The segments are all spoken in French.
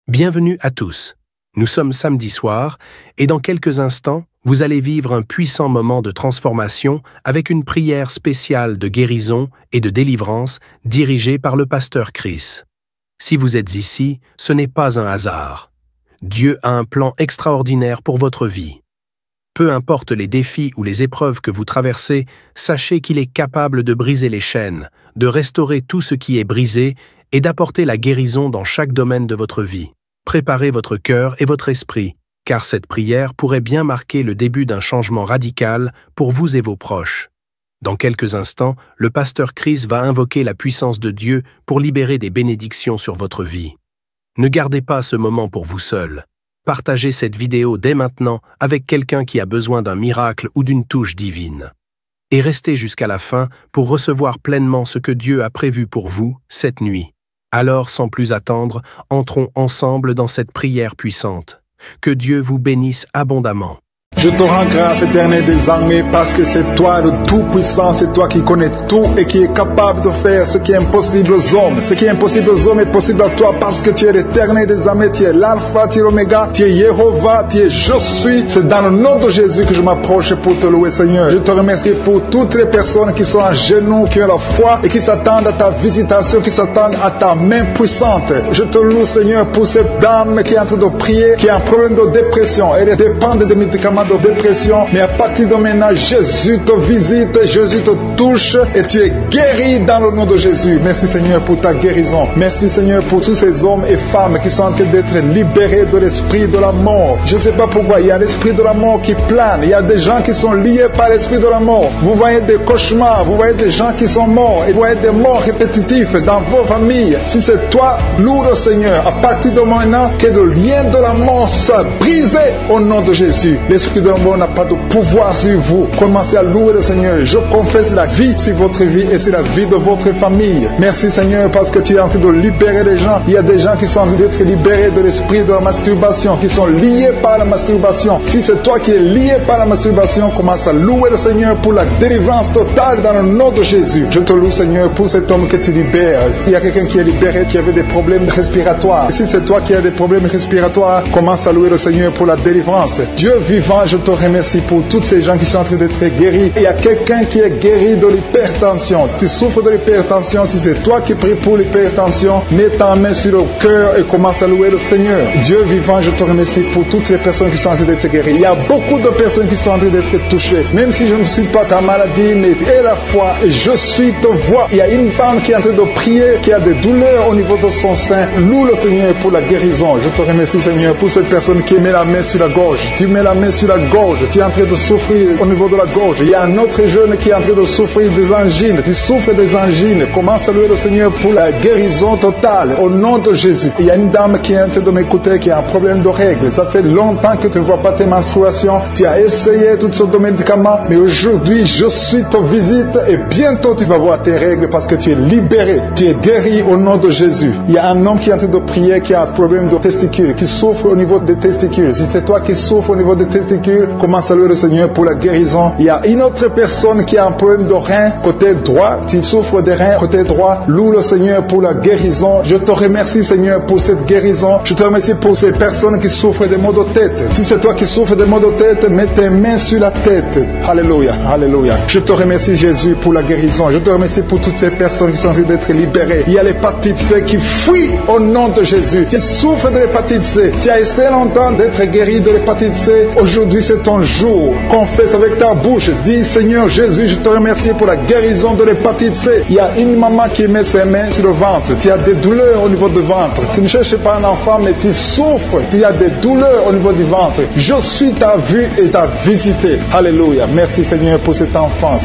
Bienvenue à tous. Nous sommes samedi soir et dans quelques instants, vous allez vivre un puissant moment de transformation avec une prière spéciale de guérison et de délivrance dirigée par le pasteur Chris. Si vous êtes ici, ce n'est pas un hasard. Dieu a un plan extraordinaire pour votre vie. Peu importe les défis ou les épreuves que vous traversez, sachez qu'il est capable de briser les chaînes, de restaurer tout ce qui est brisé et d'apporter la guérison dans chaque domaine de votre vie. Préparez votre cœur et votre esprit, car cette prière pourrait bien marquer le début d'un changement radical pour vous et vos proches. Dans quelques instants, le pasteur Chris va invoquer la puissance de Dieu pour libérer des bénédictions sur votre vie. Ne gardez pas ce moment pour vous seul. Partagez cette vidéo dès maintenant avec quelqu'un qui a besoin d'un miracle ou d'une touche divine. Et restez jusqu'à la fin pour recevoir pleinement ce que Dieu a prévu pour vous cette nuit. Alors, sans plus attendre, entrons ensemble dans cette prière puissante. Que Dieu vous bénisse abondamment. Je te rends grâce, Éternel des armées, parce que c'est toi le Tout-Puissant, c'est toi qui connais tout et qui est capable de faire ce qui est impossible aux hommes. Ce qui est impossible aux hommes est possible à toi parce que tu es l'Éternel des armées, tu es l'Alpha, tu es l'Oméga, tu es Jéhovah, tu es Je suis. C'est dans le nom de Jésus que je m'approche pour te louer, Seigneur. Je te remercie pour toutes les personnes qui sont à genoux, qui ont la foi et qui s'attendent à ta visitation, qui s'attendent à ta main puissante. Je te loue, Seigneur, pour cette dame qui est en train de prier, qui a un problème de dépression. Elle dépend des médicaments de dépression, mais à partir de maintenant, Jésus te visite, Jésus te touche et tu es guéri dans le nom de Jésus. Merci Seigneur pour ta guérison. Merci Seigneur pour tous ces hommes et femmes qui sont en train d'être libérés de l'esprit de la mort. Je ne sais pas pourquoi, il y a l'esprit de la mort qui plane. Il y a des gens qui sont liés par l'esprit de la mort. Vous voyez des cauchemars, vous voyez des gens qui sont morts et vous voyez des morts répétitifs dans vos familles. Si c'est toi, loue le Seigneur. À partir de maintenant, que le lien de la mort soit brisé au nom de Jésus. L'esprit de la mort n'a pas de pouvoir sur vous. Commencez à louer le Seigneur. Je confesse la vie sur votre vie et sur la vie de votre famille. Merci Seigneur parce que tu es en train de libérer les gens. Il y a des gens qui sont en train d'être libérés de l'esprit de la masturbation, qui sont liés par la masturbation. Si c'est toi qui es lié par la masturbation, commence à louer le Seigneur pour la délivrance totale dans le nom de Jésus. Je te loue Seigneur pour cet homme que tu libères. Il y a quelqu'un qui est libéré, qui avait des problèmes respiratoires. Si c'est toi qui as des problèmes respiratoires, commence à louer le Seigneur pour la délivrance. Dieu vivant, je te remercie pour tous ces gens qui sont en train d'être guéris. Il y a quelqu'un qui est guéri de l'hypertension. Tu souffres de l'hypertension. Si c'est toi qui pries pour l'hypertension, mets ta main sur le cœur et commence à louer le Seigneur. Dieu vivant, je te remercie pour toutes les personnes qui sont en train d'être guéries. Il y a beaucoup de personnes qui sont en train d'être touchées. Même si je ne cite pas ta maladie, mais aie la foi et je suis te vois. Il y a une femme qui est en train de prier, qui a des douleurs au niveau de son sein. Loue le Seigneur pour la guérison. Je te remercie Seigneur pour cette personne qui met la main sur la gorge. Tu mets la main sur la gorge. Tu es en train de souffrir au niveau de la gorge. Il y a un autre jeune qui est en train de souffrir des angines. Tu souffres des angines. Commence à louer le Seigneur pour la guérison totale au nom de Jésus. Il y a une dame qui est en train de m'écouter qui a un problème de règles. Ça fait longtemps que tu ne vois pas tes menstruations. Tu as essayé toutes sortes de médicaments, mais aujourd'hui je suis te visite et bientôt tu vas voir tes règles parce que tu es libéré. Tu es guéri au nom de Jésus. Il y a un homme qui est en train de prier qui a un problème de testicules, qui souffre au niveau des testicules. Si c'est toi qui souffres au niveau des testicules, commence à louer le Seigneur pour la guérison. Il y a une autre personne qui a un problème de rein côté droit. Tu souffres des reins côté droit. Loue le Seigneur pour la guérison. Je te remercie Seigneur pour cette guérison. Je te remercie pour ces personnes qui souffrent des maux de tête. Si c'est toi qui souffres des maux de tête, mets tes mains sur la tête. Alléluia, alléluia. Je te remercie Jésus pour la guérison. Je te remercie pour toutes ces personnes qui sont en train d'être libérées. Il y a l'hépatite C qui fuit au nom de Jésus. Tu souffres de l'hépatite C. Tu as essayé longtemps d'être guéri de l'hépatite C. Aujourd'hui c'est ton jour. Confesse avec ta bouche. Dis Seigneur Jésus, je te remercie pour la guérison de l'hépatite C. Il y a une maman qui met ses mains sur le ventre. Tu as des douleurs au niveau du ventre. Tu ne cherches pas un enfant, mais tu souffres. Tu as des douleurs au niveau du ventre. Je suis ta vue et ta visité. Alléluia. Merci Seigneur pour cet enfant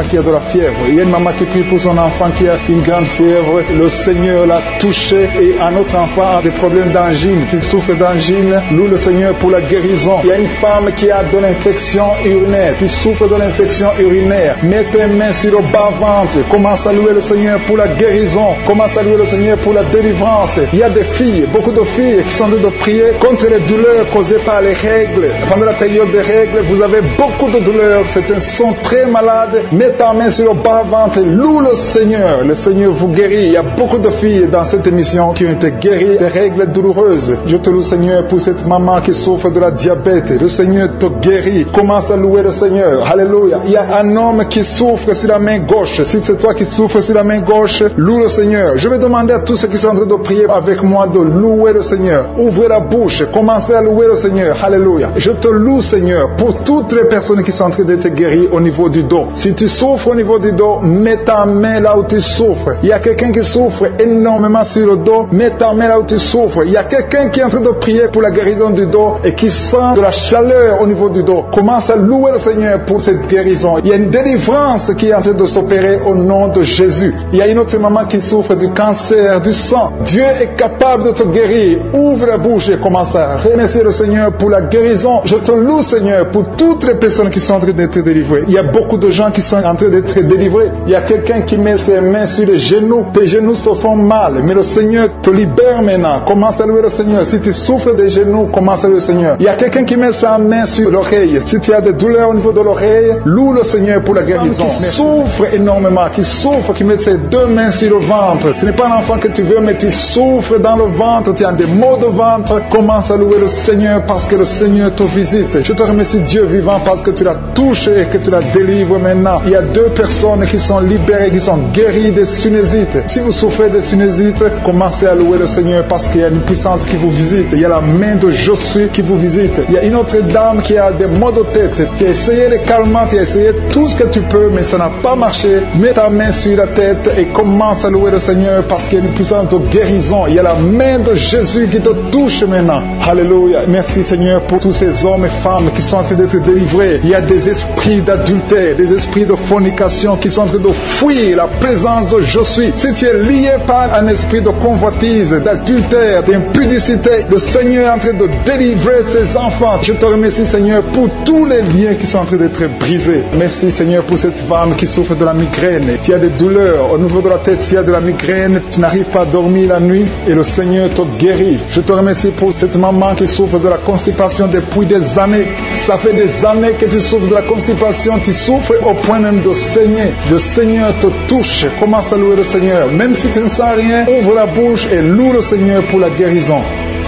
qui a de la fièvre. Il y a une maman qui prie pour son enfant qui a une grande fièvre. Le Seigneur l'a touché et un autre enfant a des problèmes d'angine. Tu souffres d'angine. Loue le Seigneur pour la guérison. Il y a une femme qui qui a de l'infection urinaire, qui souffre de l'infection urinaire, mets tes mains sur le bas-ventre. Commence à louer le Seigneur pour la guérison. Commence à louer le Seigneur pour la délivrance. Il y a des filles, beaucoup de filles qui sont en train de prier contre les douleurs causées par les règles. Pendant la période des règles, vous avez beaucoup de douleurs. Certains sont très malades. Mets ta main sur le bas-ventre. Loue le Seigneur. Le Seigneur vous guérit. Il y a beaucoup de filles dans cette émission qui ont été guéries des règles douloureuses. Je te loue, Seigneur, pour cette maman qui souffre de la diabète. Le Seigneur te guérit. Commence à louer le Seigneur. Alléluia. Il y a un homme qui souffre sur la main gauche. Si c'est toi qui souffres sur la main gauche, loue le Seigneur. Je vais demander à tous ceux qui sont en train de prier avec moi de louer le Seigneur. Ouvrez la bouche. Commencez à louer le Seigneur. Alléluia. Je te loue, Seigneur, pour toutes les personnes qui sont en train d'être guéries au niveau du dos. Si tu souffres au niveau du dos, mets ta main là où tu souffres. Il y a quelqu'un qui souffre énormément sur le dos. Mets ta main là où tu souffres. Il y a quelqu'un qui est en train de prier pour la guérison du dos et qui sent de la chaleur au niveau du dos. Commence à louer le Seigneur pour cette guérison. Il y a une délivrance qui est en train de s'opérer au nom de Jésus. Il y a une autre maman qui souffre du cancer du sang. Dieu est capable de te guérir. Ouvre la bouche et commence à remercier le Seigneur pour la guérison. Je te loue, Seigneur, pour toutes les personnes qui sont en train d'être délivrées. Il y a beaucoup de gens qui sont en train d'être délivrés. Il y a quelqu'un qui met ses mains sur les genoux. Tes genoux se font mal, mais le Seigneur te libère maintenant. Commence à louer le Seigneur. Si tu souffres des genoux, commence à louer le Seigneur. Il y a quelqu'un qui met sa main sur l'oreille. Si tu as des douleurs au niveau de l'oreille, loue le Seigneur pour la guérison. Qui souffre énormément, qui souffre, qui met ses deux mains sur le ventre. Ce n'est pas un enfant que tu veux, mais tu souffres dans le ventre, tu as des maux de ventre. Commence à louer le Seigneur parce que le Seigneur te visite. Je te remercie, Dieu vivant, parce que tu l'as touché et que tu la délivres maintenant. Il y a 2 personnes qui sont libérées, qui sont guéries des sinusites. Si vous souffrez des sinusites, commencez à louer le Seigneur parce qu'il y a une puissance qui vous visite. Il y a la main de Josué qui vous visite. Il y a une autre dame qui a des maux de tête. Tu as essayé les calmants, tu as essayé tout ce que tu peux, mais ça n'a pas marché. Mets ta main sur la tête et commence à louer le Seigneur parce qu'il y a une puissance de guérison. Il y a la main de Jésus qui te touche maintenant. Alléluia. Merci, Seigneur, pour tous ces hommes et femmes qui sont en train d'être délivrés. Il y a des esprits d'adultère, des esprits de fornication qui sont en train de fuir la présence de Josué. Si tu es lié par un esprit de convoitise, d'adultère, d'impudicité, le Seigneur est en train de délivrer ses enfants. Je te remercie, Seigneur, pour tous les liens qui sont en train d'être brisés. Merci, Seigneur, pour cette femme qui souffre de la migraine. Tu as des douleurs au niveau de la tête, tu as de la migraine, tu n'arrives pas à dormir la nuit et le Seigneur te guérit. Je te remercie pour cette maman qui souffre de la constipation depuis des années. Ça fait des années que tu souffres de la constipation, tu souffres au point même de saigner. Le Seigneur te touche. Commence à louer le Seigneur. Même si tu ne sens rien, ouvre la bouche et loue le Seigneur pour la guérison.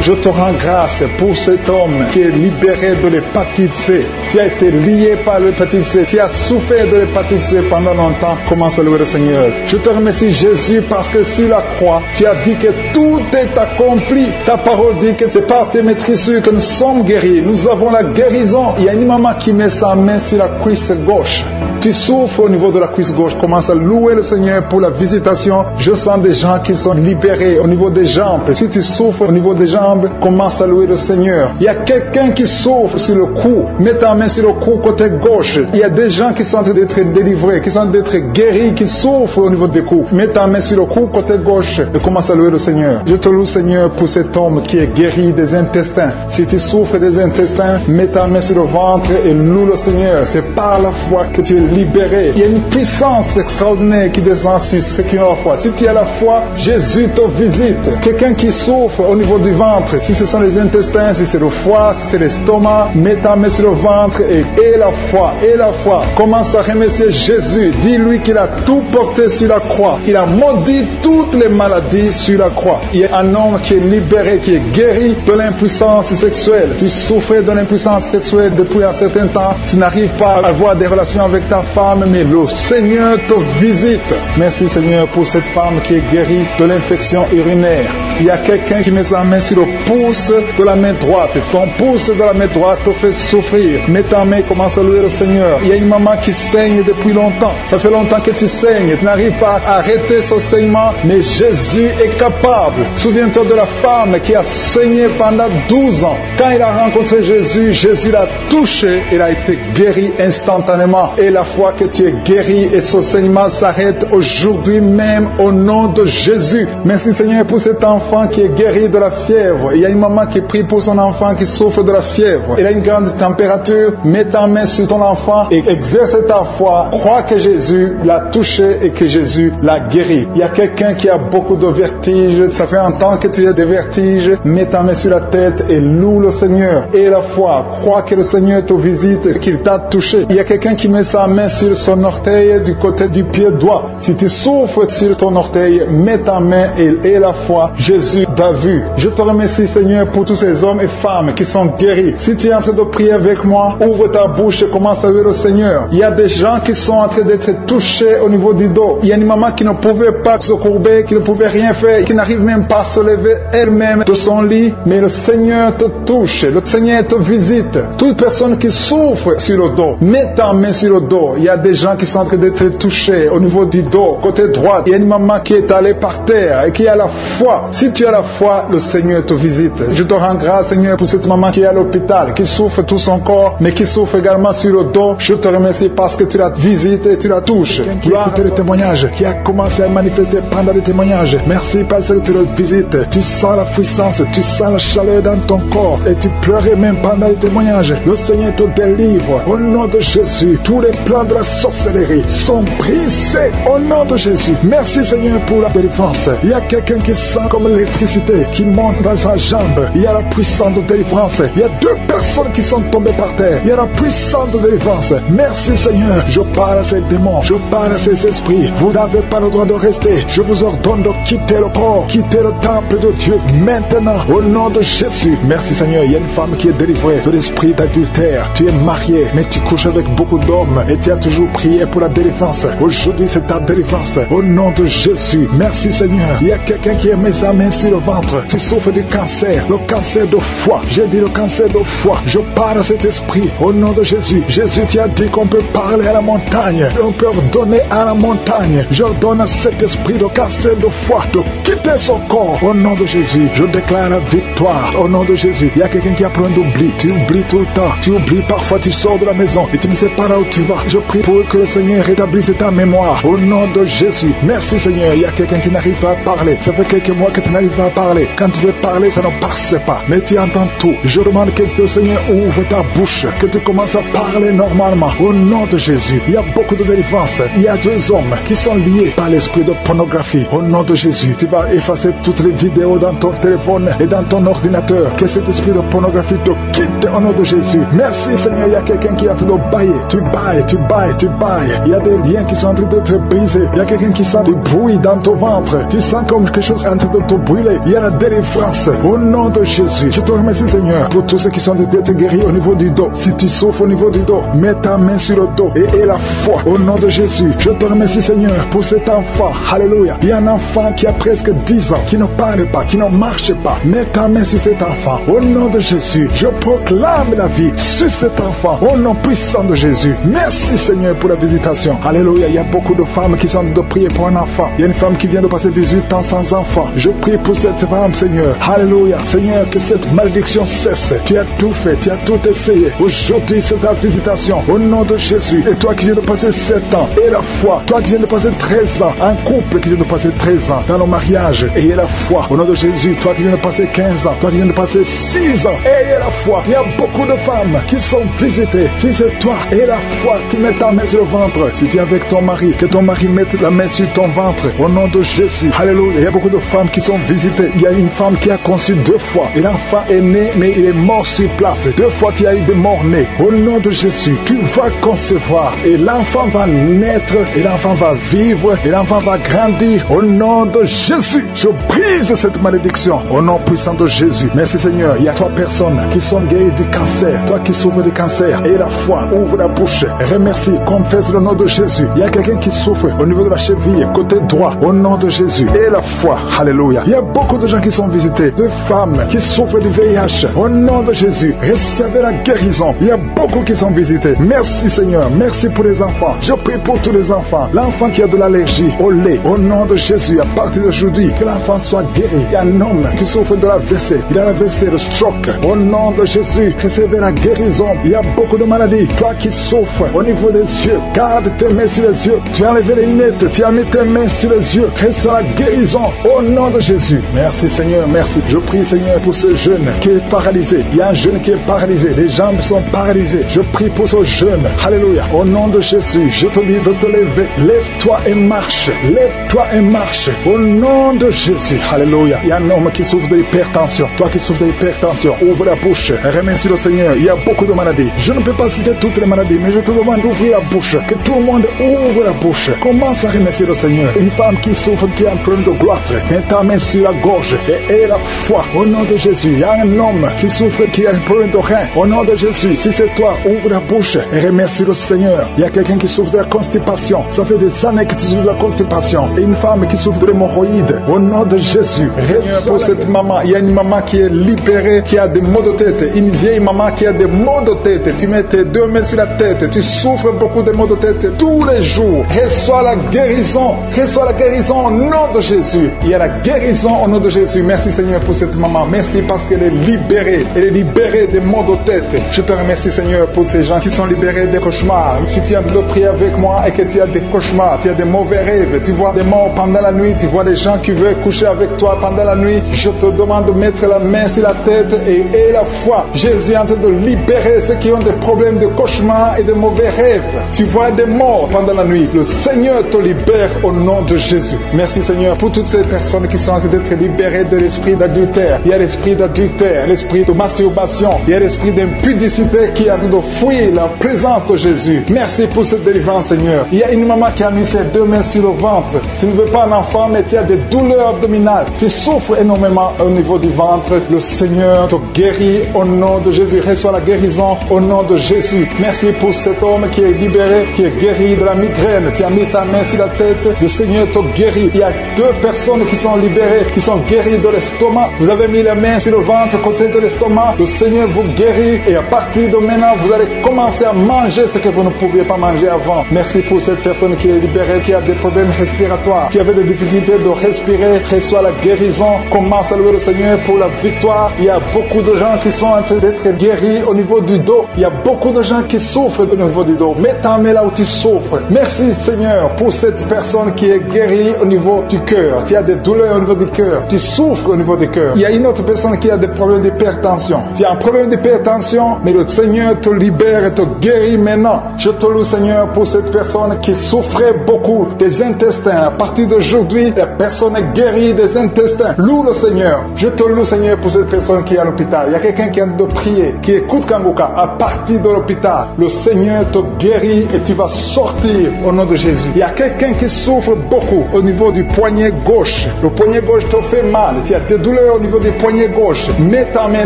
Je te rends grâce pour cet homme qui est libéré de l'hépatite C. Tu as été lié par l'hépatite C. Tu as souffert de l'hépatite C pendant longtemps. Commence à louer le Seigneur. Je te remercie, Jésus, parce que sur la croix, tu as dit que tout est accompli. Ta parole dit que c'est par tes maîtrisures que nous sommes guéris. Nous avons la guérison. Il y a une maman qui met sa main sur la cuisse gauche. Tu souffres au niveau de la cuisse gauche. Commence à louer le Seigneur pour la visitation. Je sens des gens qui sont libérés au niveau des jambes. Si tu souffres au niveau des jambes, commence à louer le Seigneur. Il y a quelqu'un qui souffre sur le cou. Mets ta main sur le cou côté gauche. Il y a des gens qui sont en train d'être délivrés, qui sont en train d'être guéris, qui souffrent au niveau des coups. Mets ta main sur le cou côté gauche et commence à louer le Seigneur. Je te loue, Seigneur, pour cet homme qui est guéri des intestins. Si tu souffres des intestins, mets ta main sur le ventre et loue le Seigneur. C'est par la foi que tu es libéré. Il y a une puissance extraordinaire qui descend sur ceux qui ont la foi. Si tu as la foi, Jésus te visite. Quelqu'un qui souffre au niveau du ventre, si ce sont les intestins, si c'est le foie, si c'est l'estomac, mets ta main sur le ventre et la foi. Commence à remercier Jésus. Dis-lui qu'il a tout porté sur la croix. Il a maudit toutes les maladies sur la croix. Il y a un homme qui est libéré, qui est guéri de l'impuissance sexuelle. Tu souffrais de l'impuissance sexuelle depuis un certain temps. Tu n'arrives pas à avoir des relations avec ta femme, mais le Seigneur te visite. Merci, Seigneur, pour cette femme qui est guérie de l'infection urinaire. Il y a quelqu'un qui met sa main sur le pouce de la main droite. Ton pouce de la main droite te fait souffrir. Mets ta main, commence à louer le Seigneur. Il y a une maman qui saigne depuis longtemps. Ça fait longtemps que tu saignes. Tu n'arrives pas à arrêter ce saignement, mais Jésus est capable. Souviens-toi de la femme qui a saigné pendant 12 ans. Quand il a rencontré Jésus, Jésus l'a touché. Il a été guéri instantanément. Et la fois que tu es guéri et ce saignement s'arrête aujourd'hui même au nom de Jésus. Merci, Seigneur, pour cet enfant qui est guéri de la fièvre. fièvre. Il y a une maman qui prie pour son enfant qui souffre de la fièvre. Il a une grande température. Mets ta main sur ton enfant et exerce ta foi. Crois que Jésus l'a touché et que Jésus l'a guéri. Il y a quelqu'un qui a beaucoup de vertiges. Ça fait un temps que tu as des vertiges. Mets ta main sur la tête et loue le Seigneur. Et la foi. Crois que le Seigneur te visite et qu'il t'a touché. Il y a quelqu'un qui met sa main sur son orteil du côté du pied droit. Si tu souffres sur ton orteil, mets ta main et la foi. Jésus t'a vu. Je te remercie, Seigneur, pour tous ces hommes et femmes qui sont guéris. Si tu es en train de prier avec moi, ouvre ta bouche et commence à louer le Seigneur. Il y a des gens qui sont en train d'être touchés au niveau du dos. Il y a une maman qui ne pouvait pas se courber, qui ne pouvait rien faire, qui n'arrive même pas à se lever elle-même de son lit. Mais le Seigneur te touche, le Seigneur te visite. Toute personne qui souffre sur le dos, mets ta main sur le dos. Il y a des gens qui sont en train d'être touchés au niveau du dos, côté droit. Il y a une maman qui est allée par terre et qui a la foi. Si tu as la foi, le Seigneur te visite. Je te rends grâce, Seigneur, pour cette maman qui est à l'hôpital, qui souffre tout son corps, mais qui souffre également sur le dos. Je te remercie parce que tu la visites et tu la touches. Qui a écouté le témoignage, qui a commencé à manifester pendant le témoignage. Merci parce que tu le visites. Tu sens la puissance, tu sens la chaleur dans ton corps et tu pleurais même pendant le témoignage. Le Seigneur te délivre. Au nom de Jésus, tous les plans de la sorcellerie sont brisés. Au nom de Jésus. Merci, Seigneur, pour la délivrance. Il y a quelqu'un qui sent comme l'électricité qui monte dans sa jambe. Il y a la puissance de délivrance. Il y a 2 personnes qui sont tombées par terre. Il y a la puissance de délivrance. Merci, Seigneur. Je parle à ces démons. Je parle à ces esprits. Vous n'avez pas le droit de rester. Je vous ordonne de quitter le corps, quitter le temple de Dieu maintenant. Au nom de Jésus. Merci, Seigneur. Il y a une femme qui est délivrée de l'esprit d'adultère. Tu es marié, mais tu couches avec beaucoup d'hommes et tu as toujours prié pour la délivrance. Aujourd'hui, c'est ta délivrance. Au nom de Jésus. Merci, Seigneur. Il y a quelqu'un qui a mis sa main sur le ventre. Tu souffres du cancer, le cancer de foie. J'ai dit le cancer de foie. Je parle à cet esprit. Au nom de Jésus. Jésus, tu as dit qu'on peut parler à la montagne. On peut ordonner à la montagne. J'ordonne à cet esprit de cancer de foie de quitter son corps. Au nom de Jésus. Je déclare la victoire. Au nom de Jésus. Il y a quelqu'un qui a plein d'oubli. Tu oublies tout le temps. Tu oublies parfois. Tu sors de la maison et tu ne sais pas là où tu vas. Je prie pour que le Seigneur rétablisse ta mémoire. Au nom de Jésus. Merci, Seigneur. Il y a quelqu'un qui n'arrive pas à parler. Ça fait quelques mois que tu n'arrives pas à parler. Quand tu veux parler, ça ne passe pas. Mais tu entends tout. Je demande que le Seigneur ouvre ta bouche. Que tu commences à parler normalement. Au nom de Jésus. Il y a beaucoup de délivrance. Il y a 2 hommes qui sont liés par l'esprit de pornographie. Au nom de Jésus. Tu vas effacer toutes les vidéos dans ton téléphone et dans ton ordinateur. Que cet esprit de pornographie te quitte au nom de Jésus. Merci, Seigneur. Il y a quelqu'un qui est en train de bailler. Tu bailles, tu bailles, tu bailles. Il y a des liens qui sont en train d'être brisés. Il y a quelqu'un qui sent du bruit dans ton ventre. Tu sens comme quelque chose est en train de te brûler. Il y a la délivrance. Au nom de Jésus. Je te remercie, Seigneur, pour tous ceux qui sont d'être guéris au niveau du dos. Si tu souffres au niveau du dos, mets ta main sur le dos et la foi. Au nom de Jésus. Je te remercie, Seigneur, pour cet enfant. Alléluia. Il y a un enfant qui a presque 10 ans, qui ne parle pas, qui ne marche pas. Mets ta main sur cet enfant. Au nom de Jésus. Je proclame la vie sur cet enfant. Au nom puissant de Jésus. Merci, Seigneur, pour la visitation. Alléluia. Il y a beaucoup de femmes qui sont en train de prier pour un enfant. Il y a une femme qui vient de passer 18 ans sans enfant. Je prie pour cette femme, Seigneur. Alléluia. Seigneur, que cette malédiction cesse. Tu as tout fait, tu as tout essayé. Aujourd'hui, c'est ta visitation. Au nom de Jésus. Et toi qui viens de passer 7 ans, et la foi. Toi qui viens de passer 13 ans. Un couple qui vient de passer 13 ans dans le mariage, ayez la foi. Au nom de Jésus. Toi qui viens de passer 15 ans. Toi qui viens de passer 6 ans, ayez la foi. Il y a beaucoup de femmes qui sont visitées. Si c'est toi, ayez la foi. Tu mets ta main sur le ventre. Si tu es avec ton mari, que ton mari mette la main sur ton ventre. Au nom de Jésus. Alléluia. Il y a beaucoup de femmes qui sont visitées. Il y a une femme qui a conçu 2 fois. Et l'enfant est né, mais il est mort sur place. 2 fois qu'il y a eu des morts-nés. Au nom de Jésus, tu vas concevoir. Et l'enfant va naître. Et l'enfant va vivre. Et l'enfant va grandir. Au nom de Jésus, je brise cette malédiction. Au nom puissant de Jésus. Merci, Seigneur. Il y a 3 personnes qui sont guéries du cancer. Toi qui souffres du cancer. Et la foi, ouvre la bouche. Remercie, confesse le nom de Jésus. Il y a quelqu'un qui souffre au niveau de la cheville, côté droit. Au nom de Jésus. Et la foi. Alléluia. Il y a beaucoup de gens qui sont visités. De femmes qui souffrent du VIH. Au nom de Jésus. Recevez la guérison. Il y a beaucoup qui sont visités. Merci, Seigneur. Merci pour les enfants. Je prie pour tous les enfants. L'enfant qui a de l'allergie au lait. Au nom de Jésus. À partir d'aujourd'hui, que l'enfant soit guéri. Il y a un homme qui souffre de l'AVC. Il a l'AVC, le stroke. Au nom de Jésus. Recevez la guérison. Il y a beaucoup de maladies. Toi qui souffres au niveau des yeux. Garde tes mains sur les yeux. Tu as enlevé les lunettes. Tu as mis tes mains sur les yeux. Reçois la guérison. Au nom de Jésus. Merci, Seigneur. Merci. merci. Je prie, Seigneur, pour ce jeune qui est paralysé. Il y a un jeune qui est paralysé. Les jambes sont paralysées. Je prie pour ce jeune. Alléluia. Au nom de Jésus, je te dis de te lever. Lève-toi et marche. Lève-toi et marche. Au nom de Jésus. Alléluia. Il y a un homme qui souffre de l'hypertension. Toi qui souffres de l'hypertension, ouvre la bouche. Remercie le Seigneur. Il y a beaucoup de maladies. Je ne peux pas citer toutes les maladies, mais je te demande d'ouvrir la bouche. Que tout le monde ouvre la bouche. Commence à remercier le Seigneur. Une femme qui souffre, qui a un problème de gloître, mets ta main sur la gorge et aie la foi. Au nom de Jésus. Il y a un homme qui souffre, qui a un problème de rein. Au nom de Jésus. Si c'est toi, ouvre la bouche et remercie le Seigneur. Il y a quelqu'un qui souffre de la constipation. Ça fait des années que tu souffres de la constipation. Et une femme qui souffre de l'hémorroïde. Au nom de Jésus. Seigneur, pour cette maman, il y a une maman qui est libérée, qui a des maux de tête. Une vieille maman qui a des maux de tête. Tu mets tes deux mains sur la tête. Tu souffres beaucoup de maux de tête tous les jours. Reçois la guérison. Reçois la guérison au nom de Jésus. Il y a la guérison au nom de Jésus. Merci Seigneur pour cette maman. Merci parce qu'elle est libérée. Elle est libérée des maux de tête. Je te remercie Seigneur pour ces gens qui sont libérés des cauchemars. Si tu as de prier avec moi et que tu as des cauchemars, tu as des mauvais rêves, tu vois des morts pendant la nuit, tu vois des gens qui veulent coucher avec toi pendant la nuit, je te demande de mettre la main sur la tête et aie la foi. Jésus est en train de libérer ceux qui ont des problèmes de cauchemars et de mauvais rêves. Tu vois des morts pendant la nuit. Le Seigneur te libère au nom de Jésus. Merci Seigneur pour toutes ces personnes qui sont en train d'être libérées de l'esprit d'adultère. Il y a l'esprit d'adultère, l'esprit de masturbation, il y a l'esprit d'impudicité qui est en train de fuir la présence de Jésus. Merci pour cette délivrance Seigneur. Il y a une maman qui a mis ses deux mains sur le ventre. Tu ne veux pas un enfant mais tu as des douleurs abdominales. Tu souffres énormément au niveau du ventre. Le Seigneur te guérit au nom de Jésus. Reçois la guérison au nom de Jésus. Merci pour cet homme qui est libéré, qui est guéri de la migraine. Tu as mis ta main sur la tête. Le Seigneur te guérit. Il y a deux personnes qui sont libérées, qui sont guéries de l'estomac. Vous avez mis la main sur le ventre, côté de l'estomac. Le Seigneur vous guérit et à partir de maintenant, vous allez commencer à manger ce que vous ne pouviez pas manger avant. Merci pour cette personne qui est libérée, qui a des problèmes respiratoires, qui avait des difficultés de respirer. Reçois la guérison. Commence à louer le Seigneur pour la victoire. Il y a beaucoup de gens qui sont en train d'être guéris au niveau du dos. Il y a beaucoup de gens qui souffrent au niveau du dos. Mets ta main là où tu souffres. Merci Seigneur pour cette personne qui est guérie au niveau du cœur. Tu as des douleurs au niveau du cœur. Tu souffres au niveau du cœur. Il y a une autre personne qui a des problèmes d'hypertension. Tu as un problème d'hypertension, mais le Seigneur te libère et te guérit maintenant. Je te loue Seigneur pour cette personne qui souffrait beaucoup des intestins. À partir d'aujourd'hui, la personne est guérie des intestins. Loue le Seigneur. Je te loue Seigneur pour cette personne qui est à l'hôpital. Il y a quelqu'un qui a de prier, qui écoute Kanguka. À partir de l'hôpital, le Seigneur te guérit et tu vas sortir au nom de Jésus. Il y a quelqu'un qui souffre beaucoup au niveau du poignet gauche. Le poignet gauche te fait mal. Tu as des douleurs au niveau du poignet gauche. Mets ta main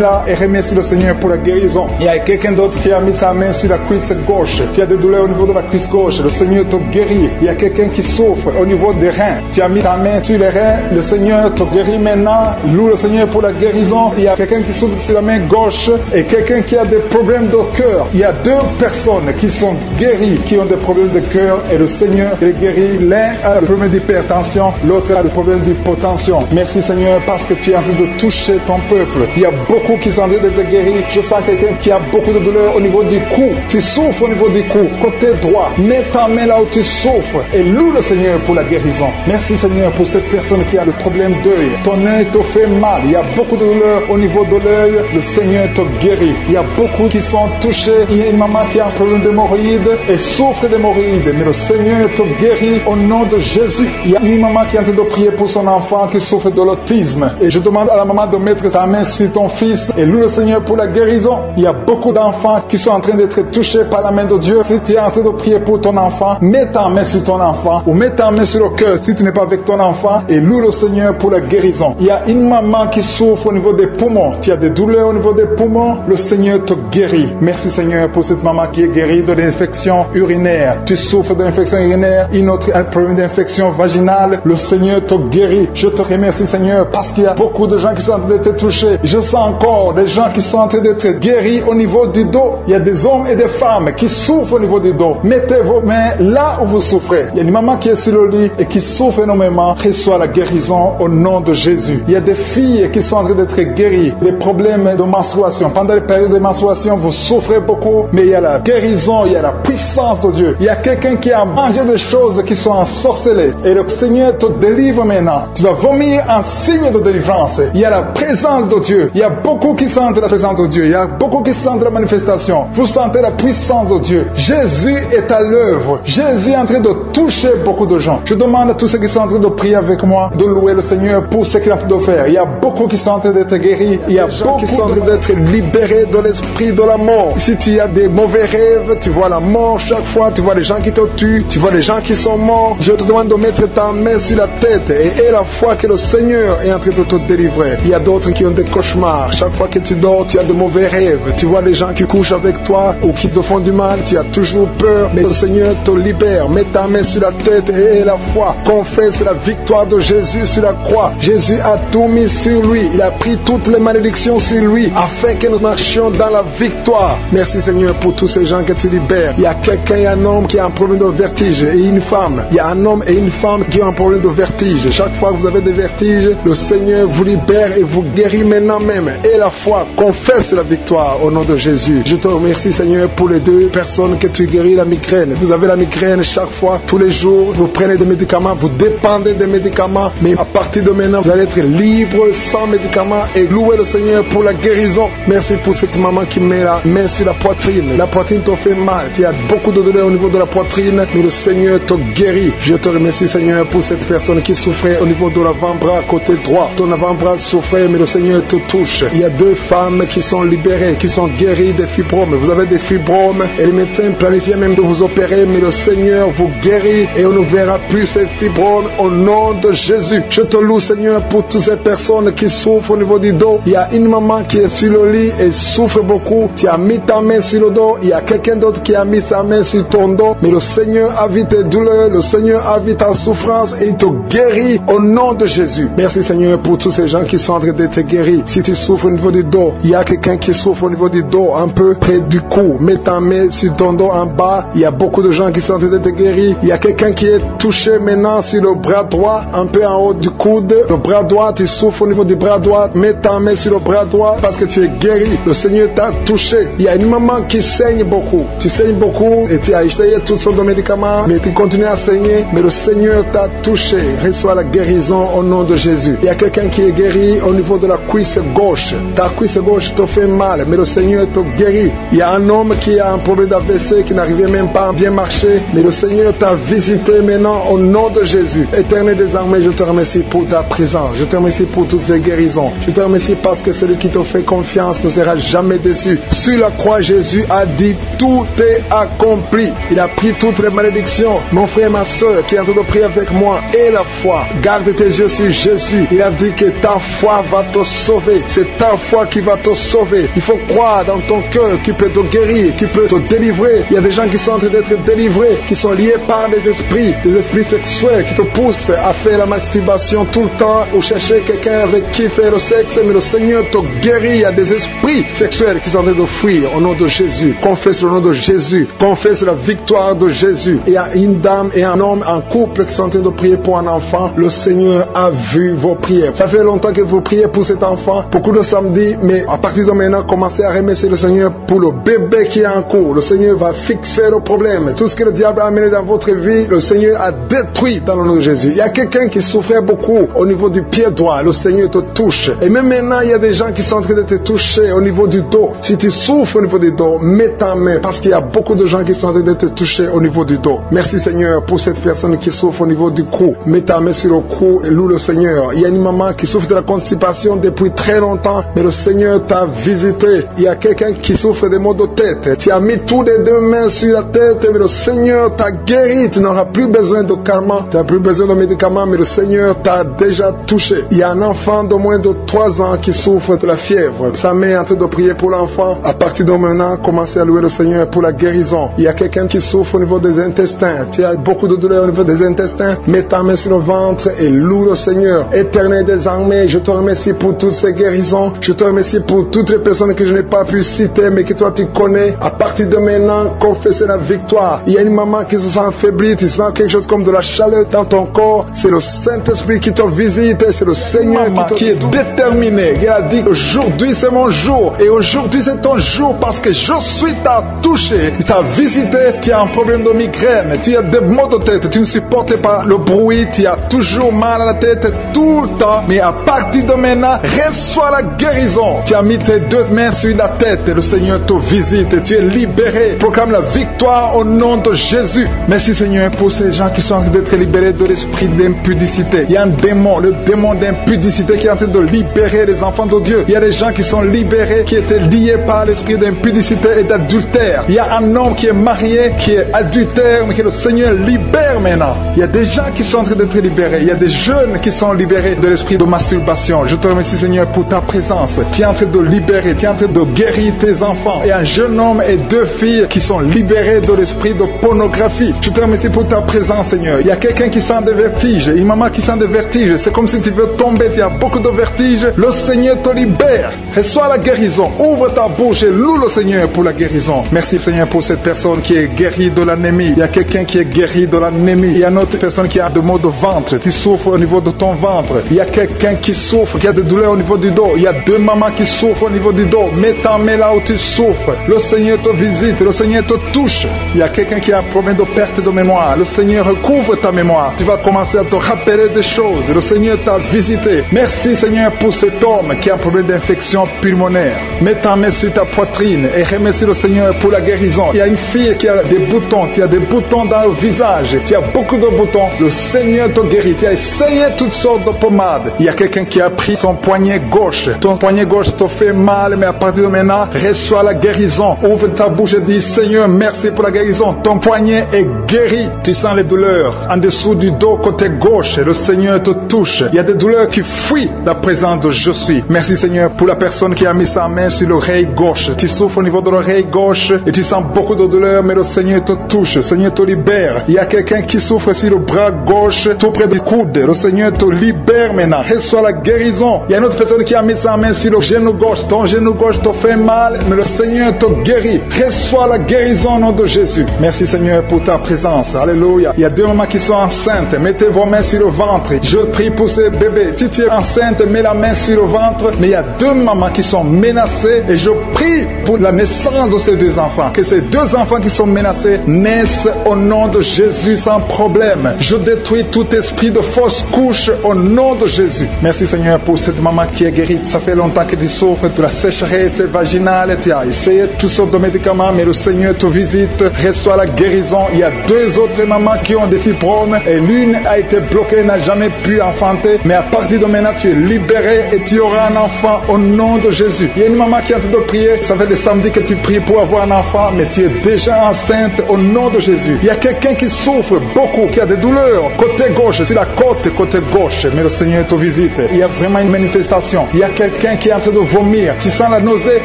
là et remercie le Seigneur pour la guérison. Il y a quelqu'un d'autre qui a mis sa main sur la cuisse gauche. Tu as des douleurs au niveau de la cuisse gauche. Le Seigneur te guérit. Il y a quelqu'un qui souffre au niveau des reins. Tu as mis ta main sur les reins. Le Seigneur te guérit maintenant. Loue le Seigneur pour la guérison. Il y a quelqu'un qui souffre sur la main gauche et quelqu'un qui a des problèmes de cœur. Il y a deux personnes qui sont guéries, qui ont des problèmes de cœur et le Seigneur les guérit. L'un a le problème d'hypertension, l'autre a le problème d'hypotension. Merci Seigneur parce que tu es en train de toucher ton peuple. Il y a beaucoup qui sont en train d'être guéris. Je sens quelqu'un qui a beaucoup de douleur au niveau du cou. Tu souffres au niveau du cou, côté droit. Mets ta main là où tu souffres et loue le Seigneur pour la guérison. Merci Seigneur pour cette personne qui a le problème d'œil. Ton œil te fait mal. Il y a beaucoup de douleur au niveau de l'œil. Le Seigneur te guérit. Il y a beaucoup qui sont touchés. Il y a une maman qui a un problème d'hémorroïde et souffre d'hémorroïde. Mais le Seigneur te guérit au nom de Jésus. Il y a une maman qui est en train de prier pour son enfant qui souffre de l'autisme. Et je demande à la maman de mettre sa main sur ton fils et loue le Seigneur pour la guérison. Il y a beaucoup d'enfants qui sont en train d'être touchés par la main de Dieu. Si tu es en train de prier pour ton enfant, mets ta main sur ton enfant ou mets ta main sur le cœur si tu n'es pas avec ton enfant et loue le Seigneur pour la guérison. Il y a une maman qui souffre au niveau des poumons. Tu as des douleurs au niveau des poumons. Le Seigneur te guérit. Merci Seigneur pour cette maman qui est guérie de l'infection urinaire. Tu souffres de l'infection urinaire, une autre a un problème d'infection vaginale. Le Seigneur te guérit. Je te remercie Seigneur parce qu'il y a beaucoup de gens qui sont en train d'être touchés. Je sens encore des gens qui sont en train d'être guéris au niveau du dos. Il y a des hommes et des femmes qui souffrent au niveau du dos. Mettez vos mains là où vous souffrez. Il y a une maman qui est sur le lit et qui souffre énormément. Reçois la guérison au nom de Jésus. Il y a des filles qui sont en train d'être guéries. Des problèmes de menstruation. Pendant les périodes de menstruation, vous souffrez beaucoup, mais il y a la guérison, il y a la puissance de Dieu. Il y a quelqu'un qui a mangé des choses qui sont ensorcelées. Et le Seigneur te délivre maintenant. Tu vas vomir un signe de délivrance. présence. Il y a la présence de Dieu. Il y a beaucoup qui sentent la présence de Dieu. Il y a beaucoup qui sentent la manifestation. Vous sentez la puissance de Dieu. Jésus est à l'œuvre. Jésus est en train de toucher beaucoup de gens. Je demande à tous ceux qui sont en train de prier avec moi de louer le Seigneur pour ce qu'il est en train de faire. Il y a beaucoup qui sont en train d'être guéris. Il y a beaucoup qui sont en train d'être libérés de l'esprit de la mort. Si tu as des mauvais rêves, tu vois la mort chaque fois, tu vois les gens qui te tuent, tu vois les gens qui sont morts. Je te demande de mettre ta main sur la tête et la foi que le Seigneur est en train de te délivrer. Il y a d'autres qui ont des cauchemars. Chaque fois que tu dors, tu as de mauvais rêves. Tu vois les gens qui couchent avec toi ou qui te font du mal. Tu as toujours peur, mais le Seigneur te libère. Mets ta main sur la tête et la foi. Confesse la victoire de Jésus sur la croix. Jésus a tout mis sur lui. Il a pris toutes les malédictions sur lui afin que nous marchions dans la victoire. Merci Seigneur pour tous ces gens que tu libères. Il y a quelqu'un, il y a un homme qui a un problème de vertige et une femme. Il y a un homme et une femme qui ont un problème de vertige. Chaque fois que vous avez des vertiges, le Seigneur vous libère et vous guérit maintenant même. Et la foi confesse la victoire au nom de Jésus. Je te remercie Seigneur pour les deux personnes que tu guéris la migraine. Vous avez la migraine chaque fois, tous les jours, vous prenez des médicaments, vous dépendez des médicaments, mais à partir de maintenant, vous allez être libre sans médicaments et louer le Seigneur pour la guérison. Merci pour cette maman qui met la main sur la poitrine. La poitrine te fait mal, tu as beaucoup de douleur au niveau de la poitrine, mais le Seigneur te guérit. Je te remercie Seigneur pour cette personne qui souffrait au niveau de l'avant-bras côté droit. Ton avant-bras souffrait, mais le Seigneur te touche. Il y a deux femmes qui sont libérées, qui sont guéries des fibromes. Vous avez des fibromes et les médecins planifiaient même de vous opérer, mais le Seigneur vous guérit et on ne verra plus ces fibromes au nom de Jésus. Je te loue Seigneur pour toutes ces personnes qui souffrent au niveau du dos. Il y a une maman qui est sur le lit et souffre beaucoup. Tu as mis ta main sur le dos. Il y a quelqu'un d'autre qui a mis sa main sur ton dos. Mais le Seigneur a vu tes douleurs. Le Seigneur a vu ta souffrance et il te guérit au nom de Jésus. Merci Seigneur pour tous ces gens qui sont en train d'être guéris. Si tu souffres au niveau du dos, il y a quelqu'un qui souffre au niveau du dos, un peu près du cou. Mets ta main sur ton dos en bas. Il y a beaucoup de gens qui sont en train d'être guéris. Il y a quelqu'un qui est touché maintenant sur le bras droit, un peu en haut du coude. Le bras droit, tu souffres au niveau du bras droit. Mets ta main sur le bras droit parce que tu es guéri. Le Seigneur t'a touché. Il y a une maman qui saigne beaucoup. Tu saignes beaucoup et tu as essayé toutes sortes de médicaments, mais tu continues à saigner. Mais le Seigneur t'a touché. Reçois la guérison au nom de Jésus. Il y a quelqu'un qui est guéri au niveau de la cuisse gauche. Ta cuisse gauche te fait mal, mais le Seigneur te guérit. Il y a un homme qui a un problème d'AVC, qui n'arrivait même pas à bien marcher, mais le Seigneur t'a visité maintenant au nom de Jésus. Éternel des armées, je te remercie pour ta présence. Je te remercie pour toutes ces guérisons. Je te remercie parce que celui qui te fait confiance ne sera jamais déçu. Sur la croix, Jésus a dit tout est accompli. Il a pris toutes les malédictions. Mon frère, ma soeur qui est en train de prier avec moi, et la foi. Garde tes yeux sur Jésus. Il a dit que ta foi va te sauver. C'est ta foi qui va te sauver. Il faut croire dans ton cœur qui peut te guérir, qui peut te délivrer. Il y a des gens qui sont en train d'être délivrés, qui sont liés par des esprits sexuels qui te poussent à faire la masturbation tout le temps ou chercher quelqu'un avec qui faire le sexe, mais le Seigneur te guérit. Il y a des esprits sexuels qui sont en train de fuir au nom de Jésus. Confesse le nom de Jésus. Confesse la victoire de Jésus. Il y a une dame et un homme en couple qui sont en train de prier pour un enfant. Le Seigneur a vu vos prières. Ça fait longtemps que vous priez pour cet enfant, beaucoup de samedis, mais à partir de maintenant, commencez à remercier le Seigneur pour le bébé qui est en cours. Le Seigneur va fixer le problème. Tout ce que le diable a amené dans votre vie, le Seigneur a détruit dans le nom de Jésus. Il y a quelqu'un qui souffrait beaucoup au niveau du pied droit. Le Seigneur te touche. Et même maintenant, il y a des gens qui sont en train de te toucher au niveau du dos. Si tu souffres au niveau du dos, mets ta main parce qu'il y a beaucoup de gens qui sont en train de te toucher au niveau du dos. Merci Seigneur pour cette personne qui souffre au niveau du cou. Mets ta main sur le cou et loue le Seigneur. Il y a une maman qui souffre de la constipation depuis très longtemps, mais le Seigneur t'a visité. Il y a quelqu'un qui souffre des maux de tête. Tu as mis toutes les deux mains sur la tête, mais le Seigneur t'a guéri. Tu n'auras plus besoin de calmants, tu n'as plus besoin de médicaments, mais le Seigneur t'a déjà touché. Il y a un enfant de moins de 3 ans qui souffre de la fièvre. Sa mère est en train de prier pour l'enfant. À partir de maintenant, commencez à louer le Seigneur pour la guérison. Il y a quelqu'un qui souffre au niveau des intestins. Tu as beaucoup de douleur au niveau des intestins. Mets ta main sur le ventre et loue le Seigneur. Éternel des armées, je te remercie pour toutes ces guérisons. Je te remercie pour toutes les personnes que je n'ai pas pu citer, mais que toi tu connais. À partir de maintenant, confessez la victoire. Il y a une maman qui se sent affaiblie. Tu sens quelque chose comme de la chaleur dans ton corps. C'est le Saint-Esprit qui te visite. C'est le Seigneur qui est déterminé. Il a dit aujourd'hui c'est mon jour. Et aujourd'hui c'est ton jour parce que je suis t'a touché. Il t'a visité. Tu as un problème de migraine. Tu as des maux de tête. Tu ne supportes pas le bruit. Tu as toujours mal à la tête tout le temps. Mais à partir de maintenant, reçois la guérison. Tu as mis tes deux mains sur la tête, le Seigneur te visite, tu es libéré. Proclame la victoire au nom de Jésus. Merci Seigneur pour ces gens qui sont en train d'être libérés de l'esprit d'impudicité. Il y a un démon, le démon d'impudicité qui est en train de libérer les enfants de Dieu. Il y a des gens qui sont libérés, qui étaient liés par l'esprit d'impudicité et d'adultère. Il y a un homme qui est marié, qui est adultère, mais que le Seigneur libère maintenant. Il y a des gens qui sont en train d'être libérés. Il y a des jeunes qui sont libérés de l'esprit de masturbation. Je te remercie Seigneur pour ta présence. Tu es en train de libérer, tu es en train de guérir tes enfants. Il y a un jeune homme et deux filles qui sont libérés de l'esprit de pornographie. Je te remercie pour ta présence Seigneur. Il y a quelqu'un qui sent des vertiges, une maman qui sent des vertiges. C'est comme si tu veux tomber, tu as beaucoup de vertiges. Le Seigneur te libère. Reçois la guérison. Ouvre ta bouche et loue le Seigneur pour la guérison. Merci Seigneur pour cette personne qui est guérie de l'anémie. Il y a quelqu'un qui est guéri de l'anémie. Il y a une autre personne qui a des maux de ventre. Tu souffres au niveau de ton ventre. Il y a quelqu'un qui souffre, qui a des douleurs au niveau du dos. Il y a deux mamans qui souffrent au niveau du dos. Mets ta main là où tu souffres. Le Seigneur te visite. Le Seigneur te touche. Il y a quelqu'un qui a un problème de perte de mémoire. Le Seigneur recouvre ta mémoire. Tu vas commencer à te rappeler des choses. Le Seigneur t'a visité. Merci Seigneur pour cet homme qui a un problème d'infection pulmonaire. Mets ta main sur ta poitrine et remercie le Seigneur pour la guérison. Il y a une fille qui a des boutons. Tu as des boutons dans le visage. Tu as beaucoup de boutons. Le Seigneur te guérit. Tu as essayé toutes sortes de pommades. Il y a quelqu'un qui a pris son poignet gauche. Ton poignet gauche te fait mal, mais à partir de maintenant, reçois la guérison. Ouvre ta bouche et dis Seigneur, merci pour la guérison. Ton poignet est guéri. Tu sens les douleurs en dessous du dos côté gauche. Le Seigneur te touche. Il y a des douleurs qui fuient la présence de Je suis. Merci Seigneur pour la personne qui a mis sa main sur l'oreille gauche. Tu souffres au niveau de l'oreille gauche et tu sens beaucoup de douleurs, mais le Seigneur te touche. Le Seigneur te libère. Il y a quelqu'un qui souffre sur le bras gauche, tout près du coude. Le Seigneur te libère maintenant. Reçois la guérison. Il y a une autre personne qui a mis sa main sur le genou gauche. Ton genou gauche te fait mal, mais le Seigneur te guérit. Reçois la guérison au nom de Jésus. Merci Seigneur pour ta présence. Alléluia. Il y a deux mamans qui sont enceintes. Mettez vos mains sur le ventre. Je prie pour ces bébés. Si tu es enceinte, mets la main sur le ventre. Mais il y a deux mamans qui sont menacées et je prie pour la naissance de ces deux enfants. Que ces deux enfants qui sont menacés naissent au nom de Jésus sans problème. Je détruis tout esprit de fausse couche au nom de Jésus. Merci Seigneur pour cette maman qui est guérie. Ça fait longtemps que tu souffres de la sécheresse vaginale. Tu as essayé toutes sortes de médicaments, mais le Seigneur te visite. Reçois la guérison. Il y a deux autres mamans qui ont des fibromes et l'une a été bloquée, n'a jamais pu enfanter. Mais à partir de maintenant, tu es libéré et tu auras un enfant au nom de Jésus. Il y a une maman qui est en train de prier. Ça fait des samedis que tu pries pour avoir un enfant, mais tu es déjà enceinte au nom de Jésus. Il y a quelqu'un qui souffre beaucoup, qui a des douleurs côté gauche, sur la côte côté gauche, mais le Seigneur te visite. Il y a vraiment une manifestation. Il y a quelqu'un qui est en train de vomir. Tu sens la nausée,